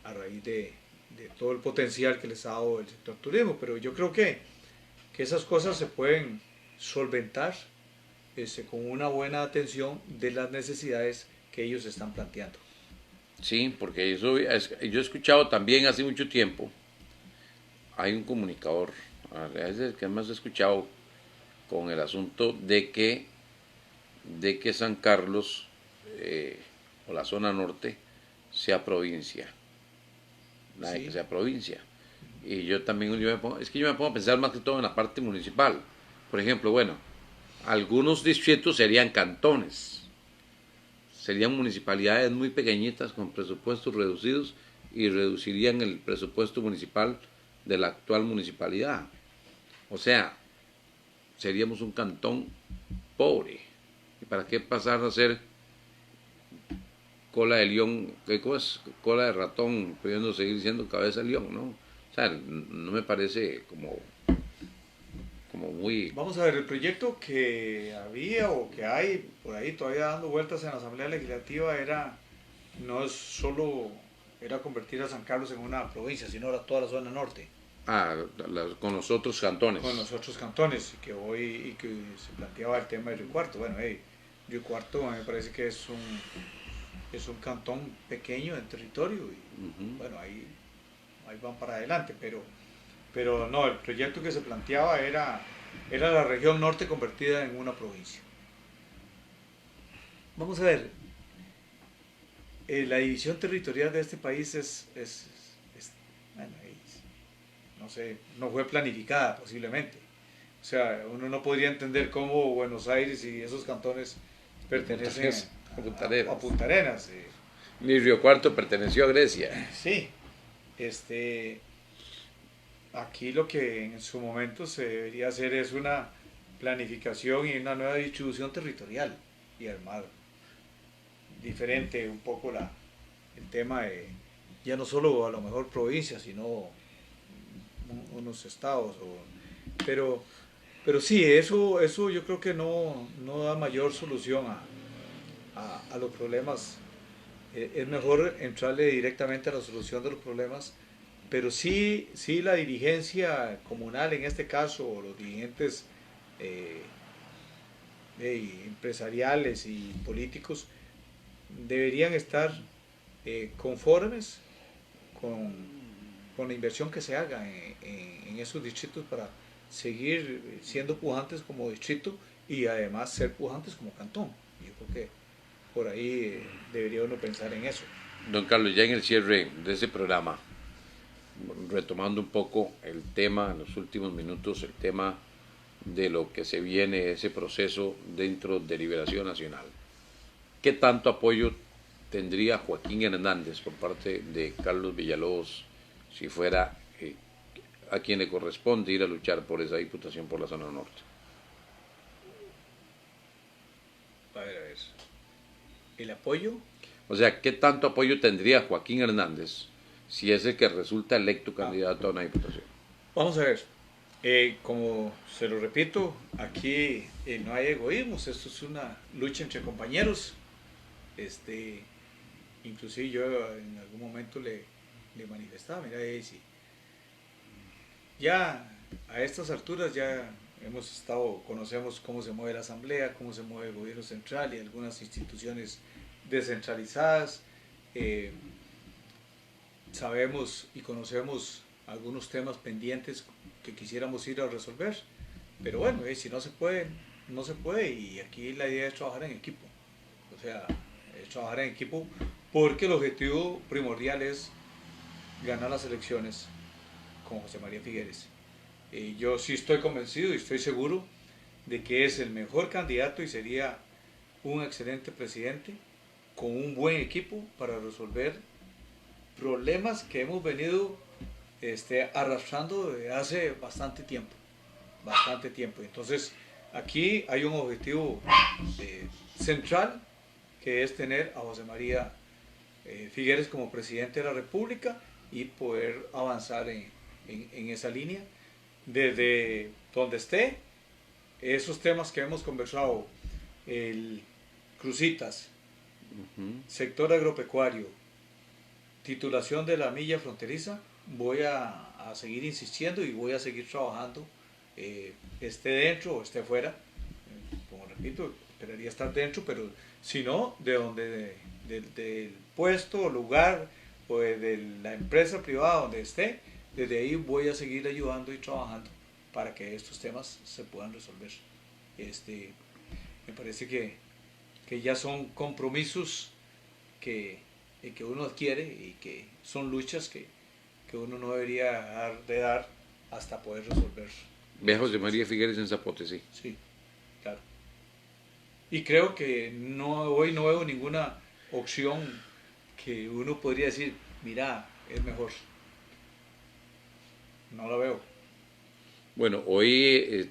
a raíz de todo el potencial que les ha dado el sector turismo. Pero yo creo que esas cosas se pueden solventar con una buena atención de las necesidades que ellos están planteando. Sí, porque eso yo he escuchado también hace mucho tiempo, hay un comunicador, es el que más he escuchado con el asunto de que San Carlos o la zona norte sea provincia, nada de Sí. que sea provincia. Y yo también, yo me pongo a pensar más que todo en la parte municipal. Por ejemplo, bueno, algunos distritos serían cantones, serían municipalidades muy pequeñitas con presupuestos reducidos y reducirían el presupuesto municipal de la actual municipalidad. O sea, seríamos un cantón pobre. ¿Y para qué pasar a ser cola de león, qué cosa? Cola de ratón, pudiendo seguir siendo cabeza de león, ¿no? O sea, no me parece como muy... Vamos a ver, el proyecto que había o que hay por ahí todavía dando vueltas en la Asamblea Legislativa no es solo era convertir a San Carlos en una provincia, sino era toda la zona norte. Con los otros cantones. Con los otros cantones, que se planteaba el tema de Río Cuarto. Bueno, Río Cuarto me parece que es un cantón pequeño en territorio y bueno, ahí van para adelante, pero no, el proyecto que se planteaba era la región norte convertida en una provincia. Vamos a ver, la división territorial de este país bueno, no sé, no fue planificada posiblemente. O sea, uno no podría entender cómo Buenos Aires y esos cantones pertenecen a Punta Arenas. Ni Río Cuarto perteneció a Grecia. Sí, aquí lo que en su momento se debería hacer es una planificación y una nueva distribución territorial y además diferente un poco el tema de ya no solo a lo mejor provincias, sino unos estados. Pero sí, eso yo creo que no da mayor solución a los problemas es mejor entrarle directamente a la solución de los problemas, pero sí, sí la dirigencia comunal en este caso, o los dirigentes eh, empresariales y políticos, deberían estar conformes con, con la inversión que se haga en esos distritos para seguir siendo pujantes como distrito y además ser pujantes como cantón. Yo creo que por ahí debería uno pensar en eso. Don Carlos, ya en el cierre de ese programa, retomando un poco el tema, en los últimos minutos, el tema de lo que se viene, ese proceso dentro de Liberación Nacional. ¿Qué tanto apoyo tendría Joaquín Hernández por parte de Carlos Villalobos si fuera a quien le corresponde ir a luchar por esa diputación por la zona norte? A ver, el apoyo. O sea, ¿qué tanto apoyo tendría Joaquín Hernández si es el que resulta electo candidato a una diputación? Vamos a ver, como se lo repito, aquí no hay egoísmos, esto es una lucha entre compañeros. Inclusive yo en algún momento le manifestaba, mira, si ya a estas alturas ya conocemos cómo se mueve la asamblea, cómo se mueve el gobierno central y algunas instituciones descentralizadas, sabemos y conocemos algunos temas pendientes que quisiéramos ir a resolver, pero bueno, si no se puede, no se puede, y aquí la idea es trabajar en equipo, o sea, es trabajar en equipo porque el objetivo primordial es ganar las elecciones con José María Figueres. Yo sí estoy convencido y estoy seguro de que es el mejor candidato y sería un excelente presidente con un buen equipo para resolver problemas que hemos venido arrastrando desde hace bastante tiempo. Entonces, aquí hay un objetivo central que es tener a José María Figueres como presidente de la República y poder avanzar en esa línea. Desde donde esté, esos temas que hemos conversado, el Cruzitas, sector agropecuario, titulación de la milla fronteriza, voy a seguir insistiendo y voy a seguir trabajando, esté dentro o esté fuera. Como repito, esperaría estar dentro, pero si no, del puesto, lugar o de la empresa privada donde esté, desde ahí voy a seguir ayudando y trabajando para que estos temas se puedan resolver. Me parece que ya son compromisos que uno adquiere y que son luchas que uno no debería de dar hasta poder resolver. Ve a José María Figueres en Zapote, sí. Sí, claro. Y creo que hoy no veo ninguna opción que uno podría decir, mira, es mejor. No la veo. Bueno, hoy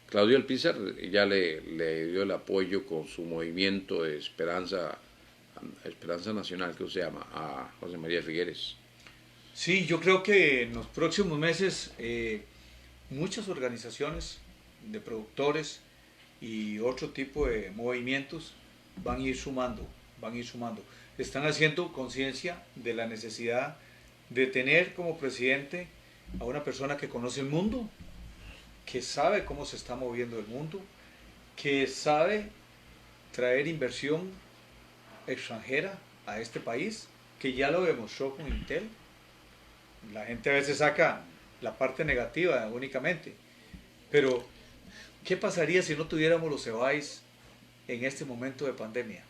Claudio Alpizar ya le dio el apoyo con su movimiento de Esperanza Nacional, que se llama, a José María Figueres. Sí, yo creo que en los próximos meses muchas organizaciones de productores y otro tipo de movimientos van a ir sumando. Están haciendo conciencia de la necesidad de tener como presidente a una persona que conoce el mundo, que sabe cómo se está moviendo el mundo, que sabe traer inversión extranjera a este país, que ya lo demostró con Intel. La gente a veces saca la parte negativa únicamente, pero ¿qué pasaría si no tuviéramos los EBAIS en este momento de pandemia?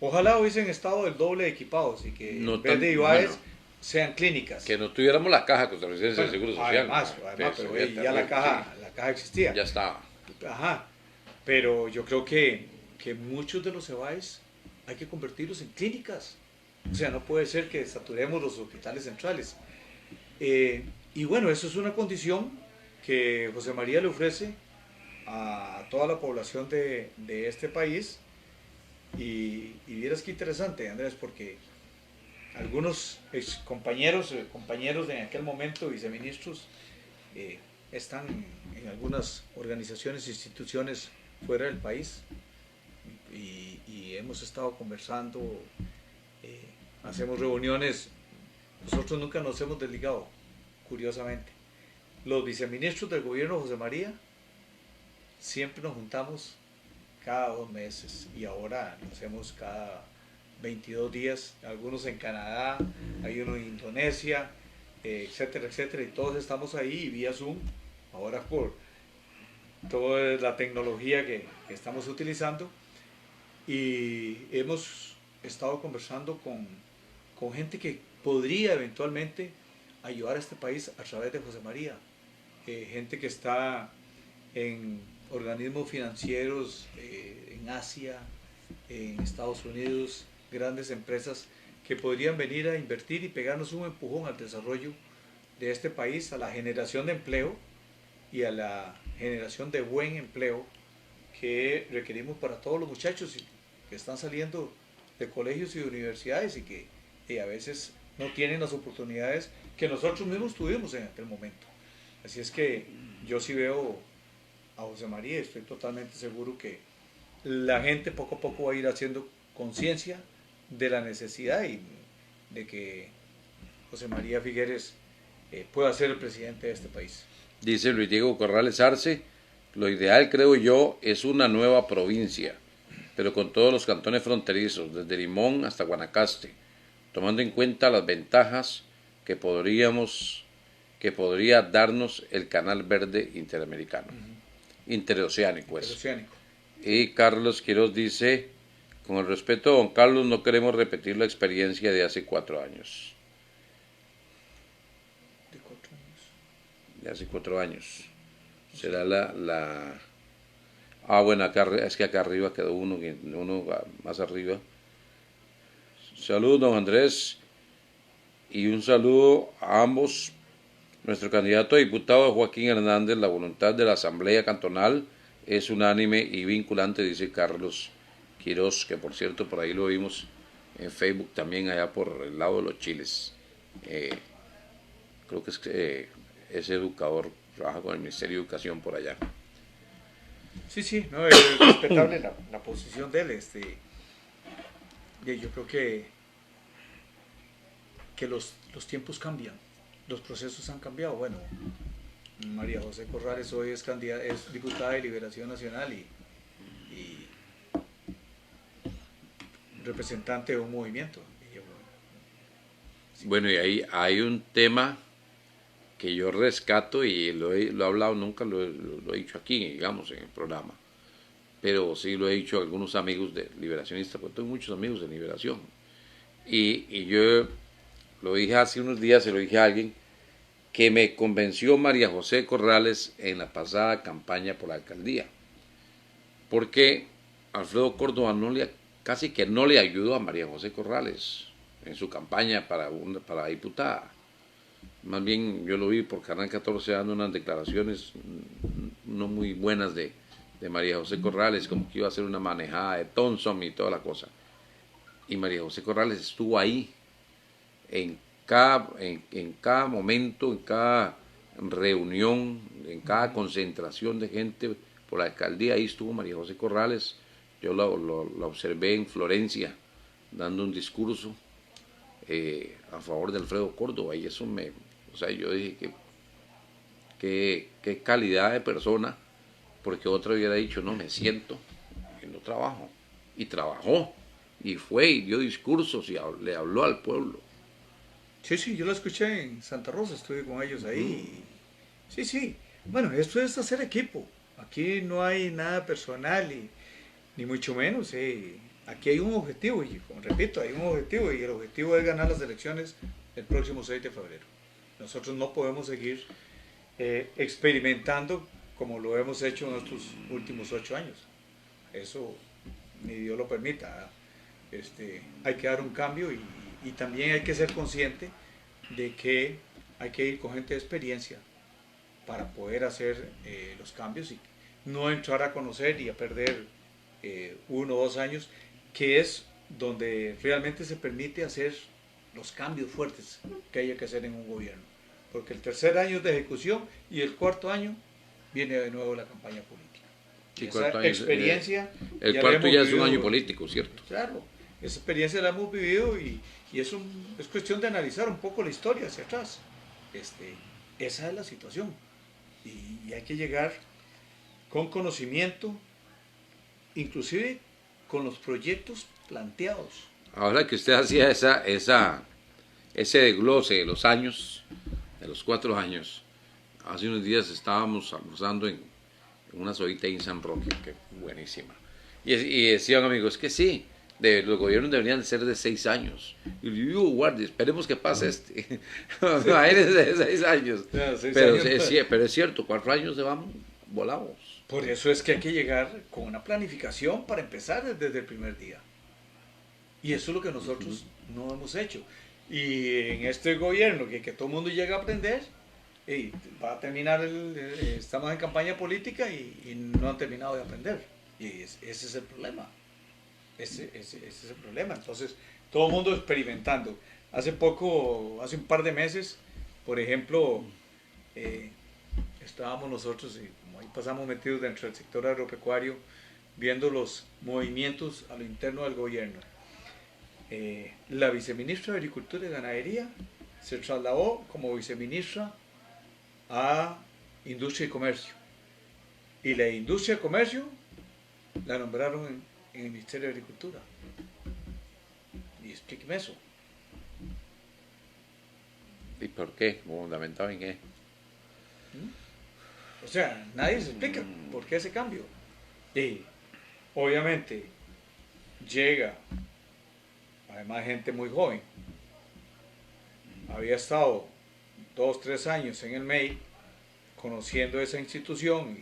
Ojalá hubiesen estado el doble equipados y que en vez de IBAES sean clínicas. Que no tuviéramos la caja costarricense de Seguro Social. Además, pero ya la caja existía. Ya estaba. Ajá, pero yo creo que muchos de los EBAIS hay que convertirlos en clínicas. O sea, no puede ser que saturemos los hospitales centrales. Y bueno, eso es una condición que José María le ofrece a toda la población de este país. Y vieras qué interesante, Andrés, porque algunos compañeros en aquel momento, viceministros, están en algunas organizaciones e instituciones fuera del país. y hemos estado conversando, hacemos reuniones. Nosotros nunca nos hemos desligado, curiosamente. Los viceministros del gobierno de José María siempre nos juntamos cada 2 meses y ahora lo hacemos cada 22 días, algunos en Canadá, hay uno en Indonesia, etcétera, etcétera, y todos estamos ahí vía Zoom, ahora por toda la tecnología que estamos utilizando, y hemos estado conversando con gente que podría eventualmente ayudar a este país a través de José María, gente que está en organismos financieros en Asia, en Estados Unidos, grandes empresas que podrían venir a invertir y pegarnos un empujón al desarrollo de este país, a la generación de empleo y a la generación de buen empleo que requerimos para todos los muchachos que están saliendo de colegios y de universidades y que a veces no tienen las oportunidades que nosotros mismos tuvimos en aquel momento. Así es que yo sí veo a José María, estoy totalmente seguro que la gente poco a poco va a ir haciendo conciencia de la necesidad y de que José María Figueres pueda ser el presidente de este país. Dice Luis Diego Corrales Arce, lo ideal creo yo es una nueva provincia, pero con todos los cantones fronterizos, desde Limón hasta Guanacaste, tomando en cuenta las ventajas que podría darnos el Canal Verde Interamericano, interoceánico. Interoceánico. Y Carlos Quiroz dice, con el respeto a don Carlos, no queremos repetir la experiencia de hace 4 años. ¿De 4 años? De hace 4 años. Será la... Ah, bueno, es que acá arriba quedó uno más arriba. Saludos, don Andrés, y un saludo a ambos. Nuestro candidato a diputado Joaquín Hernández, la voluntad de la Asamblea Cantonal es unánime y vinculante, dice Carlos Quiroz, que por cierto por ahí lo vimos en Facebook también allá por el lado de los Chiles. Creo que es educador, trabaja con el Ministerio de Educación por allá. Sí, no, es respetable la posición de él. Yo creo que los tiempos cambian, los procesos han cambiado. Bueno, María José Corrales hoy es diputada de Liberación Nacional y representante de un movimiento. Bueno, y ahí hay un tema que yo rescato y lo he hablado, nunca lo he dicho aquí, digamos, en el programa, pero sí lo he dicho a algunos amigos de liberacionistas, porque tengo muchos amigos de liberación, y yo lo dije hace unos días, se lo dije a alguien, que me convenció María José Corrales en la pasada campaña por la alcaldía, porque Alfredo Córdoba casi que no le ayudó a María José Corrales en su campaña para diputada. Más bien yo lo vi por Canal 14 dando unas declaraciones no muy buenas de María José Corrales, como que iba a hacer una manejada de Thompson y toda la cosa. Y María José Corrales estuvo ahí en cada momento, en cada reunión, en cada concentración de gente por la alcaldía. Ahí estuvo María José Corrales. Yo la observé en Florencia dando un discurso a favor de Alfredo Córdoba, y eso yo dije que calidad de persona, porque otra hubiera dicho, no, me siento y no trabajo. Y trabajó, y fue, y dio discursos, y le habló al pueblo. Sí, yo lo escuché en Santa Rosa, estuve con ellos ahí. Sí. Bueno, esto es hacer equipo. Aquí no hay nada personal, ni mucho menos. Aquí hay un objetivo, y como repito, hay un objetivo, y el objetivo es ganar las elecciones el próximo 6 de febrero. Nosotros no podemos seguir experimentando como lo hemos hecho en estos últimos 8 años. Eso ni Dios lo permita. Hay que dar un cambio y también hay que ser consciente de que hay que ir con gente de experiencia para poder hacer los cambios y no entrar a conocer y a perder 1 o 2 años, que es donde realmente se permite hacer los cambios fuertes que haya que hacer en un gobierno. Porque el tercer año es de ejecución y el 4º año viene de nuevo la campaña política. Sí, esa 4 años. experiencia... El ya la cuarto hemos ya es un vivido. año político, ¿cierto? Claro, esa experiencia la hemos vivido y es cuestión de analizar un poco la historia hacia atrás. Esa es la situación. Y hay que llegar con conocimiento, inclusive con los proyectos planteados. Ahora que usted hacía ese desglose de los años, de los 4 años, hace unos días estábamos almorzando en una sodita ahí en San Roque, que buenísima. Y decían amigos, que sí, los gobiernos deberían ser de 6 años. Y yo digo, guardia, esperemos que pase este. No, eres de 6 años. Ya, 6 Pero, años. pero es cierto, 4 años se van volados. Por eso es que hay que llegar con una planificación para empezar desde el primer día. Y eso es lo que nosotros no hemos hecho. Y en este gobierno que todo el mundo llega a aprender, va a terminar, estamos en campaña política y no han terminado de aprender. Y ese es el problema. Ese es el problema. Entonces, todo el mundo experimentando. Hace un par de meses, por ejemplo, estábamos nosotros, y como ahí pasamos metidos dentro del sector agropecuario, viendo los movimientos a lo interno del gobierno. La viceministra de Agricultura y Ganadería se trasladó como viceministra a Industria y Comercio. Y la Industria y Comercio la nombraron en el Ministerio de Agricultura. Y explíqueme eso. ¿Y por qué? ¿Fundamentado en qué? O sea, nadie se explica por qué ese cambio. Y obviamente llega, además, gente muy joven. Había estado 2, 3 años en el MEI, conociendo esa institución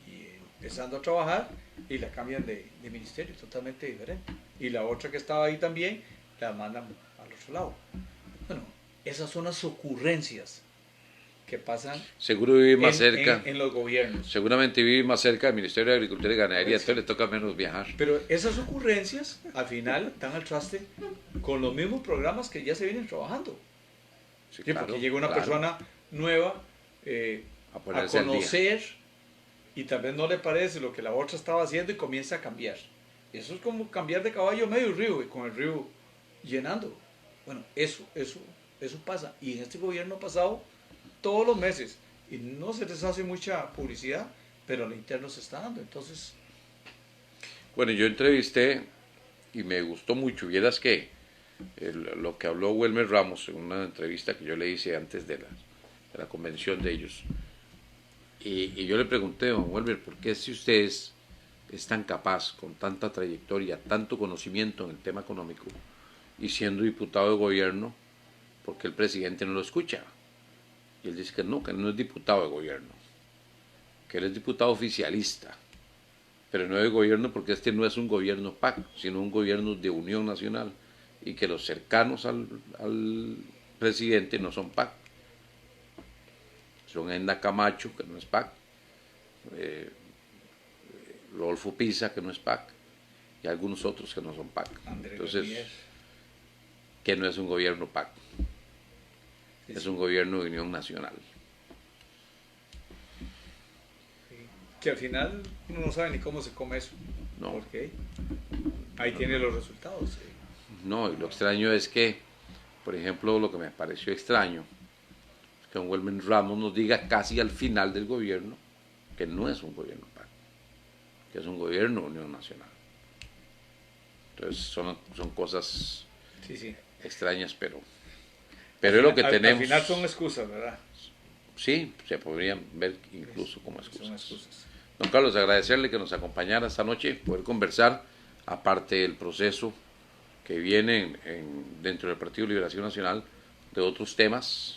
y empezando a trabajar, y la cambian de ministerio, totalmente diferente. Y la otra que estaba ahí también, la mandan al otro lado. Bueno, esas son las ocurrencias que pasan Seguro vive más cerca. en los gobiernos. Seguramente vive más cerca del Ministerio de Agricultura y Ganadería, Pues, entonces le toca menos viajar. pero esas ocurrencias, al final, dan al traste con los mismos programas que ya se vienen trabajando. Sí, Sí, claro, porque llega una claro. persona nueva A a ponerse al día. conocer y tal vez no le parece lo que la otra estaba haciendo y comienza a cambiar. Eso es como cambiar de caballo a medio río y con el río llenando. Bueno, eso pasa. Y en este gobierno pasado, todos los meses, y no se les hace mucha publicidad, pero lo interno se está dando. Entonces, Bueno, yo entrevisté y me gustó mucho. Vieras que lo que habló Wilmer Ramos en una entrevista que yo le hice antes de la convención de ellos. Y yo le pregunté, don Wilmer, ¿por qué si usted es tan capaz, con tanta trayectoria, tanto conocimiento en el tema económico, y siendo diputado de gobierno, por qué el presidente no lo escucha? Y él dice que no es diputado de gobierno, que él es diputado oficialista, pero no de gobierno porque este no es un gobierno PAC, sino un gobierno de unión nacional, y que los cercanos al presidente no son PAC. Son Enda Camacho, que no es PAC, Rodolfo Pisa, que no es PAC, y algunos otros que no son PAC. Andrés Entonces, Garnier, que no es un gobierno PAC, sí, es sí, un gobierno de unión nacional. sí. Que al final uno no sabe ni cómo se come eso. No. Porque ahí tiene los resultados. Sí. No, y lo extraño es que, por ejemplo, lo que me pareció extraño, es que don Wilmer Ramos nos diga casi al final del gobierno que no es un gobierno PAC, que es un gobierno de unión nacional. Entonces son cosas Sí, sí. extrañas, pero es lo que tenemos. Al final son excusas, ¿verdad? Sí, se podrían ver incluso como Son excusas. excusas. Don Carlos, agradecerle que nos acompañara esta noche, poder conversar, aparte del proceso que viene dentro del Partido de Liberación Nacional, de otros temas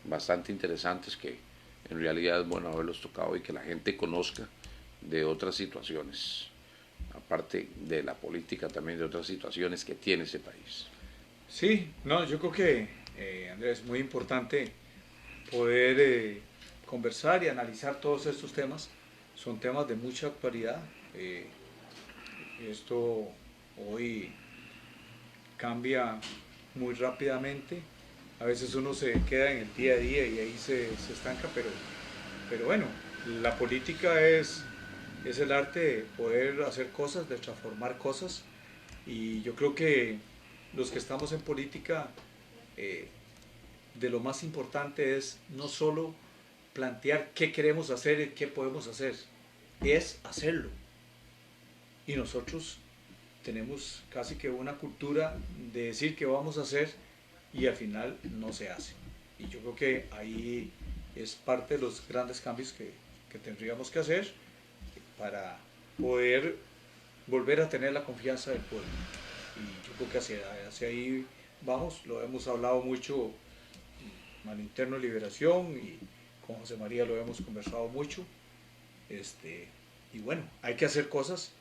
bastante interesantes que en realidad es bueno haberlos tocado y que la gente conozca de otras situaciones, aparte de la política, también de otras situaciones que tiene ese país. Sí, no, yo creo que, Andrés, es muy importante poder conversar y analizar todos estos temas. Son temas de mucha actualidad. Esto hoy cambia muy rápidamente. A veces uno se queda en el día a día y ahí se estanca, pero bueno, la política es es el arte de poder hacer cosas, de transformar cosas. Y yo creo que los que estamos en política, eh, de lo más importante es no solo plantear qué queremos hacer y qué podemos hacer, es hacerlo. Y nosotros tenemos casi que una cultura de decir que vamos a hacer y al final no se hace. Y yo creo que ahí es parte de los grandes cambios que tendríamos que hacer para poder volver a tener la confianza del pueblo. Y yo creo que hacia ahí vamos, lo hemos hablado mucho al interno de Liberación y con José María lo hemos conversado mucho. Y bueno, hay que hacer cosas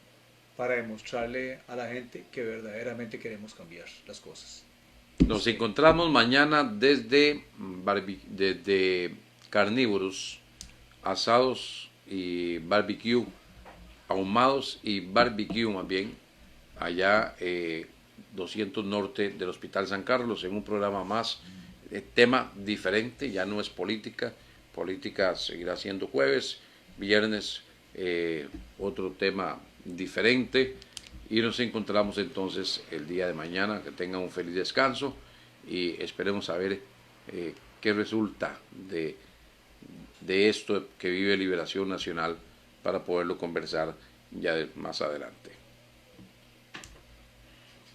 para demostrarle a la gente que verdaderamente queremos cambiar las cosas. Nos encontramos mañana desde carnívoros, asados y barbecue, ahumados y barbecue más bien, allá 200 Norte del Hospital San Carlos, en un programa más, tema diferente, ya no es política, política seguirá siendo jueves, viernes otro tema diferente, y nos encontramos entonces el día de mañana. Que tengan un feliz descanso y esperemos saber qué resulta de esto que vive Liberación Nacional para poderlo conversar ya más adelante.